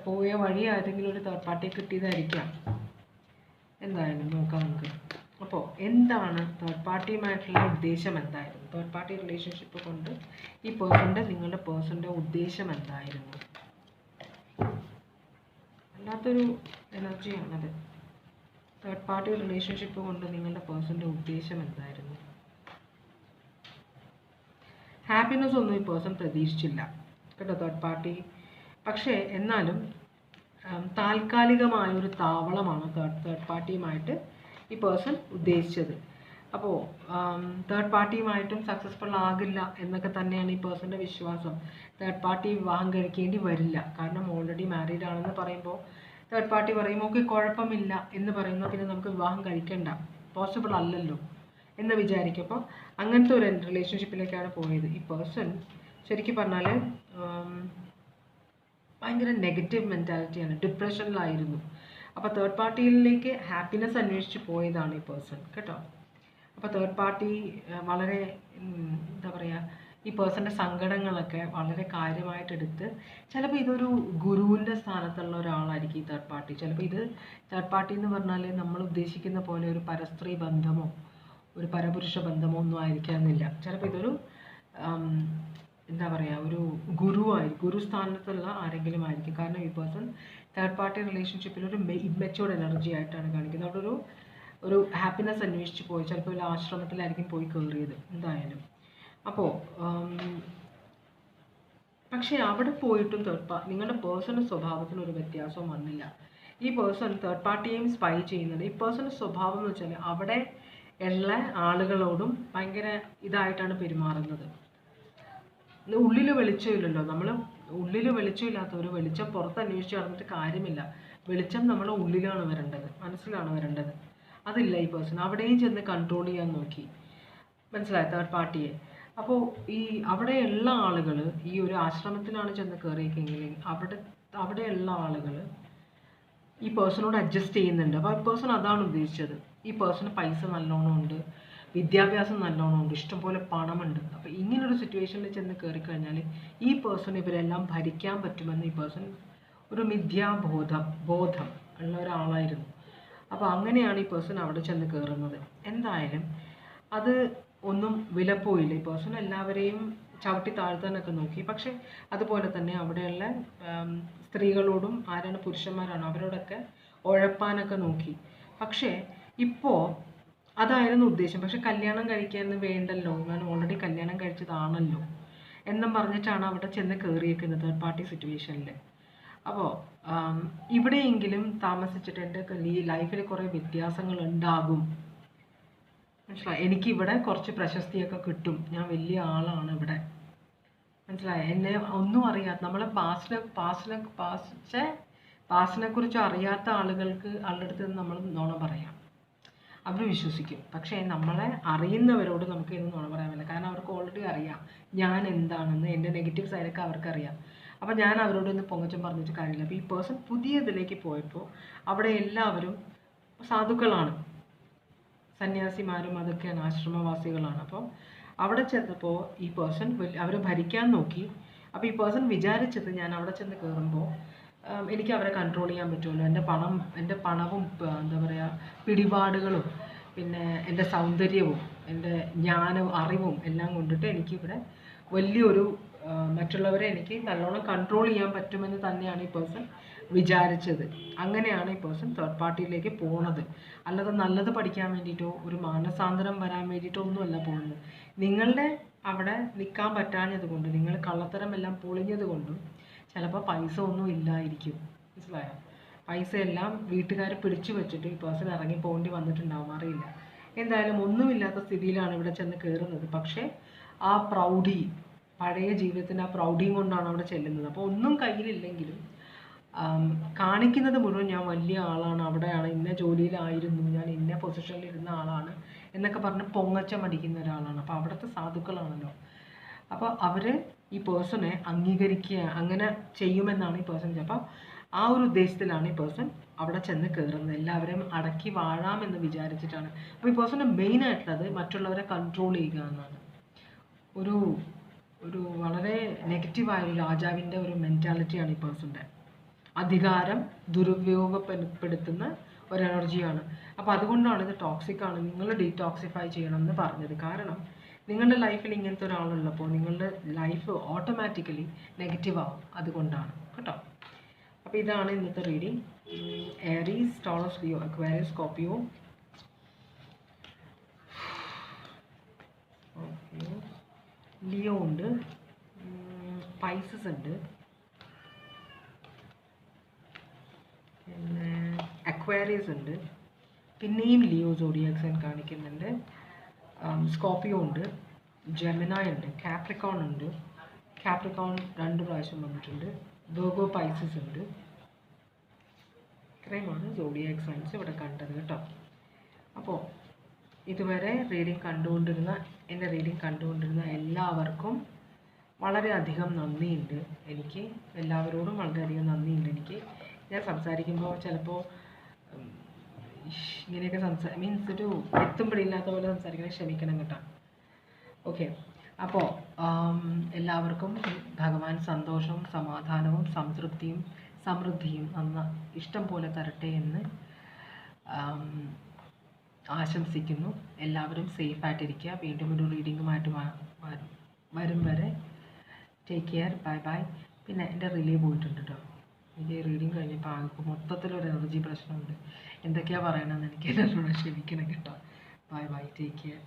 പോയ വഴി ഏതെങ്കിലും ഒരു തേർഡ് പാർട്ടിയെ കിട്ടിയതായിരിക്കാം. എന്തായാലും നോക്കാം നമുക്ക്. അപ്പോൾ എന്താണ് തേർഡ് പാർട്ടിയുമായിട്ടുള്ള ഉദ്ദേശം എന്തായിരുന്നു? തേർഡ് പാർട്ടി റിലേഷൻഷിപ്പ് കൊണ്ട് ഈ നിങ്ങളുടെ പേഴ്സൻ്റെ ഉദ്ദേശം എന്തായിരുന്നു? അല്ലാത്തൊരു എനർജിയാണത്. തേർഡ് പാർട്ടി റിലേഷൻഷിപ്പ് കൊണ്ട് നിങ്ങളുടെ പേഴ്സൻ്റെ ഉദ്ദേശം എന്തായിരുന്നു? ഹാപ്പിനെസ് ഒന്നും ഈ പേഴ്സൺ പ്രതീക്ഷിച്ചില്ല കേട്ടോ തേർഡ് പാർട്ടി. പക്ഷേ എന്നാലും താൽക്കാലികമായൊരു താവളമാണ് തേർഡ് പാർട്ടിയുമായിട്ട് ഈ പേഴ്സൺ ഉദ്ദേശിച്ചത്. അപ്പോൾ തേർഡ് പാർട്ടിയുമായിട്ടും സക്സസ്ഫുൾ ആകില്ല എന്നൊക്കെ തന്നെയാണ് ഈ പേഴ്സൻ്റെ വിശ്വാസം. തേർഡ് പാർട്ടി വിവാഹം കഴിക്കേണ്ടി വരില്ല, കാരണം ഓൾറെഡി മാരീഡ് ആണെന്ന് പറയുമ്പോൾ തേർഡ് പാർട്ടി പറയും ഓക്കെ കുഴപ്പമില്ല എന്ന് പറയുമ്പോൾ പിന്നെ നമുക്ക് വിവാഹം കഴിക്കണ്ട, പോസിബിൾ അല്ലല്ലോ എന്ന് വിചാരിക്കും. അപ്പോൾ അങ്ങനത്തെ ഒരു റിലേഷൻഷിപ്പിലേക്കാണ് പോയത്. ഈ പേഴ്സൺ ശരിക്കും പറഞ്ഞാൽ ഭയങ്കര നെഗറ്റീവ് മെൻറ്റാലിറ്റിയാണ്, ഡിപ്രഷനിലായിരുന്നു. അപ്പോൾ തേർഡ് പാർട്ടിയിലേക്ക് ഹാപ്പിനെസ് അന്വേഷിച്ച് പോയതാണ് ഈ പേഴ്സൺ കേട്ടോ. അപ്പോൾ തേർഡ് പാർട്ടി വളരെ എന്താ പറയുക, ഈ പേഴ്സൻ്റെ സങ്കടങ്ങളൊക്കെ വളരെ കാര്യമായിട്ടെടുത്ത്, ചിലപ്പോൾ ഇതൊരു ഗുരുവിൻ്റെ സ്ഥാനത്തുള്ള ഒരാളായിരിക്കും ഈ തേർഡ് പാർട്ടി. ചിലപ്പോൾ ഇത് തേർഡ് പാർട്ടി എന്ന് പറഞ്ഞാൽ നമ്മൾ ഉദ്ദേശിക്കുന്ന പോലെ ഒരു പരസ്ത്രീ ബന്ധമോ ഒരു പരപുരുഷ ബന്ധമോ ഒന്നും ആയിരിക്കാമെന്നില്ല. ചിലപ്പോൾ ഇതൊരു എന്താ പറയുക, ഒരു ഗുരു സ്ഥാനത്തുള്ള ആരെങ്കിലും ആയിരിക്കും. കാരണം ഈ പേഴ്സൺ തേർഡ് പാർട്ടി റിലേഷൻഷിപ്പിൽ ഒരു ഇമ്മച്യൂർഡ് എനർജി ആയിട്ടാണ് കാണിക്കുന്നത്. അവിടെ ഒരു ഹാപ്പിനെസ് അന്വേഷിച്ച് പോയി, ചിലപ്പോൾ ഒരു ആശ്രമത്തിലായിരിക്കും പോയി കയറിയത് എന്തായാലും. അപ്പോൾ പക്ഷേ അവിടെ പോയിട്ടും നിങ്ങളുടെ പേഴ്സണൽ സ്വഭാവത്തിന് ഒരു വ്യത്യാസവും വന്നില്ല. ഈ പേഴ്സൺ തേർഡ് പാർട്ടിയെയും സ്പൈ ചെയ്യുന്നത്. ഈ പേഴ്സണൽ സ്വഭാവം എന്ന് വെച്ചാൽ അവിടെ ഉള്ള ആളുകളോടും ഭയങ്കര ഇതായിട്ടാണ് പെരുമാറുന്നത്. ഉള്ളിൽ വെളിച്ചമില്ലല്ലോ, നമ്മൾ ഉള്ളിൽ വെളിച്ചമില്ലാത്തവർ വെളിച്ചം പുറത്ത് അന്വേഷിച്ച് നടന്നിട്ട് കാര്യമില്ല. വെളിച്ചം നമ്മളെ ഉള്ളിലാണ് വരേണ്ടത്, മനസ്സിലാണ് വരേണ്ടത്. അതില്ല ഈ പേഴ്സൺ. അവിടെയും ചെന്ന് കൺട്രോൾ ചെയ്യാൻ നോക്കി, മനസ്സിലായി തേർഡ് പാർട്ടിയെ. അപ്പോൾ ഈ അവിടെയുള്ള ആളുകൾ, ഈ ഒരു ആശ്രമത്തിലാണ് ചെന്ന് കയറിയെങ്കിൽ അവിടെയുള്ള ആളുകൾ ഈ പേഴ്സണോട് അഡ്ജസ്റ്റ് ചെയ്യുന്നുണ്ട്. അപ്പോൾ ഈ പേഴ്സൺ അതാണ് ഉദ്ദേശിച്ചത്. ഈ പേഴ്സണ് പൈസ നല്ലോണം ഉണ്ട്, വിദ്യാഭ്യാസം നല്ലോണം ഉണ്ട്, ഇഷ്ടംപോലെ പണമുണ്ട്. അപ്പോൾ ഇങ്ങനൊരു സിറ്റുവേഷനിൽ ചെന്ന് കയറിക്കഴിഞ്ഞാൽ ഈ പേഴ്സൺ ഇവരെല്ലാം ഭരിക്കാൻ പറ്റുമെന്ന് ഈ പേഴ്സൺ ഒരു ബോധം ഉള്ള ഒരാളായിരുന്നു. അപ്പോൾ അങ്ങനെയാണ് ഈ പേഴ്സൺ അവിടെ ചെന്ന് കയറുന്നത്. എന്തായാലും അത് ഒന്നും വിലപ്പോയില്ല. ഈ പേഴ്സൺ എല്ലാവരെയും ചവിട്ടി താഴ്ത്താനൊക്കെ നോക്കി. പക്ഷെ അതുപോലെ തന്നെ അവിടെയുള്ള സ്ത്രീകളോടും ആരാണ് പുരുഷന്മാരാണോ അവരോടൊക്കെ ഉഴപ്പാനൊക്കെ നോക്കി. പക്ഷേ ഇപ്പോൾ അതായിരുന്നു ഉദ്ദേശം. പക്ഷെ കല്യാണം കഴിക്കാൻ വേണ്ടല്ലോ, ഞാൻ ഓൾറെഡി കല്യാണം കഴിച്ചതാണല്ലോ എന്നും പറഞ്ഞിട്ടാണ് അവിടെ ചെന്ന് കയറിയേക്കുന്നത് തേർഡ് പാർട്ടി സിറ്റുവേഷനിൽ. അപ്പോൾ ഇവിടെയെങ്കിലും താമസിച്ചിട്ട് എൻ്റെ ലൈഫിൽ കുറേ വ്യത്യാസങ്ങൾ ഉണ്ടാകും, മനസ്സിലായി. എനിക്കിവിടെ കുറച്ച് പ്രശസ്തിയൊക്കെ കിട്ടും, ഞാൻ വലിയ ആളാണ് ഇവിടെ, മനസ്സിലായി. എന്നെ ഒന്നും അറിയാത്ത, നമ്മളെ പാസ്റ്റിനെ കുറിച്ച് അറിയാത്ത ആളുകളുടെ അടുത്ത് നിന്ന് നമ്മൾ നുണ പറയാം, അവർ വിശ്വസിക്കും. പക്ഷേ നമ്മളെ അറിയുന്നവരോട് നമുക്ക് ഇന്ന് നുണ പറയാൻ പറ്റില്ല. കാരണം അവർക്ക് ഓൾറെഡി അറിയാം ഞാൻ എന്താണെന്ന്, എൻ്റെ നെഗറ്റീവ് സൈഡൊക്കെ അവർക്കറിയാം. അപ്പോൾ ഞാൻ അവരോടൊന്ന് പൊങ്ങച്ചം പറഞ്ഞിട്ട് കാര്യമില്ല. അപ്പോൾ ഈ പേഴ്സൺ പുതിയ ഇതിലേക്ക് പോയപ്പോൾ അവിടെ എല്ലാവരും സാധുക്കളാണ്, സന്യാസിമാരും അതൊക്കെയാണ്, ആശ്രമവാസികളാണ്. അപ്പോൾ അവിടെ ചെന്നപ്പോൾ ഈ പേഴ്സൺ അവരെ ഭരിക്കാൻ നോക്കി. അപ്പോൾ ഈ പേഴ്സൺ വിചാരിച്ചത് ഞാൻ അവിടെ ചെന്ന് കയറുമ്പോൾ എനിക്ക് അവരെ കൺട്രോൾ ചെയ്യാൻ പറ്റുമല്ലോ, എൻ്റെ പണവും എന്താ പറയുക പിടിപാടുകളും പിന്നെ എൻ്റെ സൗന്ദര്യവും എൻ്റെ ജ്ഞാനവും അറിവും എല്ലാം കൊണ്ടിട്ട് എനിക്കിവിടെ വലിയൊരു മറ്റുള്ളവരെ എനിക്ക് നല്ലോണം കൺട്രോൾ ചെയ്യാൻ പറ്റുമെന്ന് തന്നെയാണ് ഈ പേഴ്സൺ വിചാരിച്ചത്. അങ്ങനെയാണ് ഈ പേഴ്സൺ തേർഡ് പാർട്ടിയിലേക്ക് പോകുന്നത്. അല്ലാതെ നല്ലത് പഠിക്കാൻ വേണ്ടിയിട്ടോ ഒരു മാനസാന്തരം വരാൻ വേണ്ടിയിട്ടോ ഒന്നുമല്ല പോകുന്നത്. നിങ്ങളുടെ അവിടെ നിൽക്കാൻ പറ്റാഞ്ഞത് കൊണ്ട്, നിങ്ങൾ കള്ളത്തരം എല്ലാം പൊളിഞ്ഞത് കൊണ്ടും ചിലപ്പോൾ പൈസ ഒന്നും ഇല്ലായിരിക്കും, മനസ്സിലായോ. പൈസ എല്ലാം വീട്ടുകാർ പിടിച്ചു വെച്ചിട്ട് ഈ പേഴ്സൺ ഇറങ്ങി പോകേണ്ടി വന്നിട്ടുണ്ടാവും, അറിയില്ല. എന്തായാലും ഒന്നുമില്ലാത്ത സ്ഥിതിയിലാണ് ഇവിടെ ചെന്ന് കയറുന്നത്. പക്ഷേ ആ പ്രൗഢി, പഴയ ജീവിതത്തിൻ്റെ ആ പ്രൗഢിയും കൊണ്ടാണ് അവിടെ ചെല്ലുന്നത്. അപ്പോൾ ഒന്നും കയ്യിലില്ലെങ്കിലും കാണിക്കുന്നത് മുഴുവൻ ഞാൻ വലിയ ആളാണ്, അവിടെയാണ്, ഇന്ന ജോലിയിലായിരുന്നു ഞാൻ, ഇന്ന പൊസിഷനിൽ ഇരുന്ന ആളാണ് എന്നൊക്കെ പറഞ്ഞ് പൊങ്ങച്ചം അടിക്കുന്ന ഒരാളാണ്. അപ്പോൾ അവിടുത്തെ സാധുക്കളാണല്ലോ. അപ്പോൾ അവർ ഈ പേഴ്സണെ അംഗീകരിക്കുക അങ്ങനെ ചെയ്യുമെന്നാണ് ഈ പേഴ്സൺ. അപ്പോൾ ആ ഒരു ഉദ്ദേശത്തിലാണ് ഈ പേഴ്സൺ അവിടെ ചെന്ന് കയറുന്നത്. എല്ലാവരെയും അടക്കി വാഴാമെന്ന് വിചാരിച്ചിട്ടാണ്. അപ്പോൾ ഈ പേഴ്സൻ്റെ മെയിൻ ആയിട്ടുള്ളത് മറ്റുള്ളവരെ കൺട്രോൾ ചെയ്യുക എന്നാണ്. ഒരു വളരെ നെഗറ്റീവായ ഒരു രാജാവിൻ്റെ ഒരു മെൻറ്റാലിറ്റിയാണ് ഈ പേഴ്സൻ്റെ. അധികാരം ദുരുപയോഗപ്പെടുത്തുന്ന ഒരു എനർജിയാണ്. അപ്പോൾ അതുകൊണ്ടാണ് ഇത് ടോക്സിക് ആണ്, നിങ്ങൾ ഡീടോക്സിഫൈ ചെയ്യണം എന്ന് പറഞ്ഞത്. കാരണം നിങ്ങളുടെ ലൈഫിൽ ഇങ്ങനത്തെ ഒരാളുള്ളപ്പോൾ നിങ്ങളുടെ ലൈഫ് ഓട്ടോമാറ്റിക്കലി നെഗറ്റീവ് ആവും, അതുകൊണ്ടാണ് കേട്ടോ. അപ്പോൾ ഇതാണ് ഇന്നത്തെ reading. Aries, Taurus, Leo, Aquarius, Scorpio. Leo ഉണ്ട്, പൈസസ് ഉണ്ട്, പിന്നെ അക്വാരിയസ് ഉണ്ട്, പിന്നെയും ലിയോ സോഡിയാക് സൈൻ കാണിക്കുന്നുണ്ട്, സ്കോർപ്പിയോ ഉണ്ട്, ജെമിനായ് ഉണ്ട്, കാപ്രിക്കോൺ ഉണ്ട്, കാപ്രിക്കോൺ 2 പ്രാവശ്യം വന്നിട്ടുണ്ട്, വെർഗോ പൈസസ് ഉണ്ട്. ഇത്രയുമാണ് സോഡിയാക് സൈൻസ് ഇവിടെ കണ്ടത് കേട്ടോ. അപ്പോൾ ഇതുവരെ എൻ്റെ റീഡിങ് കണ്ടുകൊണ്ടിരുന്ന എല്ലാവർക്കും വളരെയധികം നന്ദിയുണ്ട്. എനിക്ക് എല്ലാവരോടും വളരെയധികം നന്ദിയുണ്ട്. എനിക്ക് ഞാൻ സംസാരിക്കുമ്പോൾ ചിലപ്പോൾ ഇങ്ങനെയൊക്കെ മീൻസ് ഒരു എത്തുമ്പോഴില്ലാത്ത പോലെ സംസാരിക്കണം, ക്ഷമിക്കണം കേട്ടോ. ഓക്കെ, അപ്പോൾ എല്ലാവർക്കും ഭഗവാൻ സന്തോഷവും സമാധാനവും സംതൃപ്തിയും സമൃദ്ധിയും ഇഷ്ടം പോലെ തരട്ടെ എന്ന് ആശംസിക്കുന്നു. എല്ലാവരും സേഫായിട്ടിരിക്കുക. വീണ്ടും ഒരു റീഡിങ്ങുമായിട്ട് വരും വരെ ടേക്ക് കെയർ, ബൈ ബൈ. പിന്നെ എൻ്റെ റിലേ പോയിട്ടുണ്ട് കേട്ടോ. എൻ്റെ റീഡിങ് കഴിഞ്ഞപ്പോൾ ആകെ മൊത്തത്തിലൊരു എനർജി പ്രശ്നമുണ്ട്. എന്തൊക്കെയാണ് പറയണമെന്ന് എനിക്ക് എന്നോട് ക്ഷമിക്കണം കേട്ടോ. Bye bye, take care.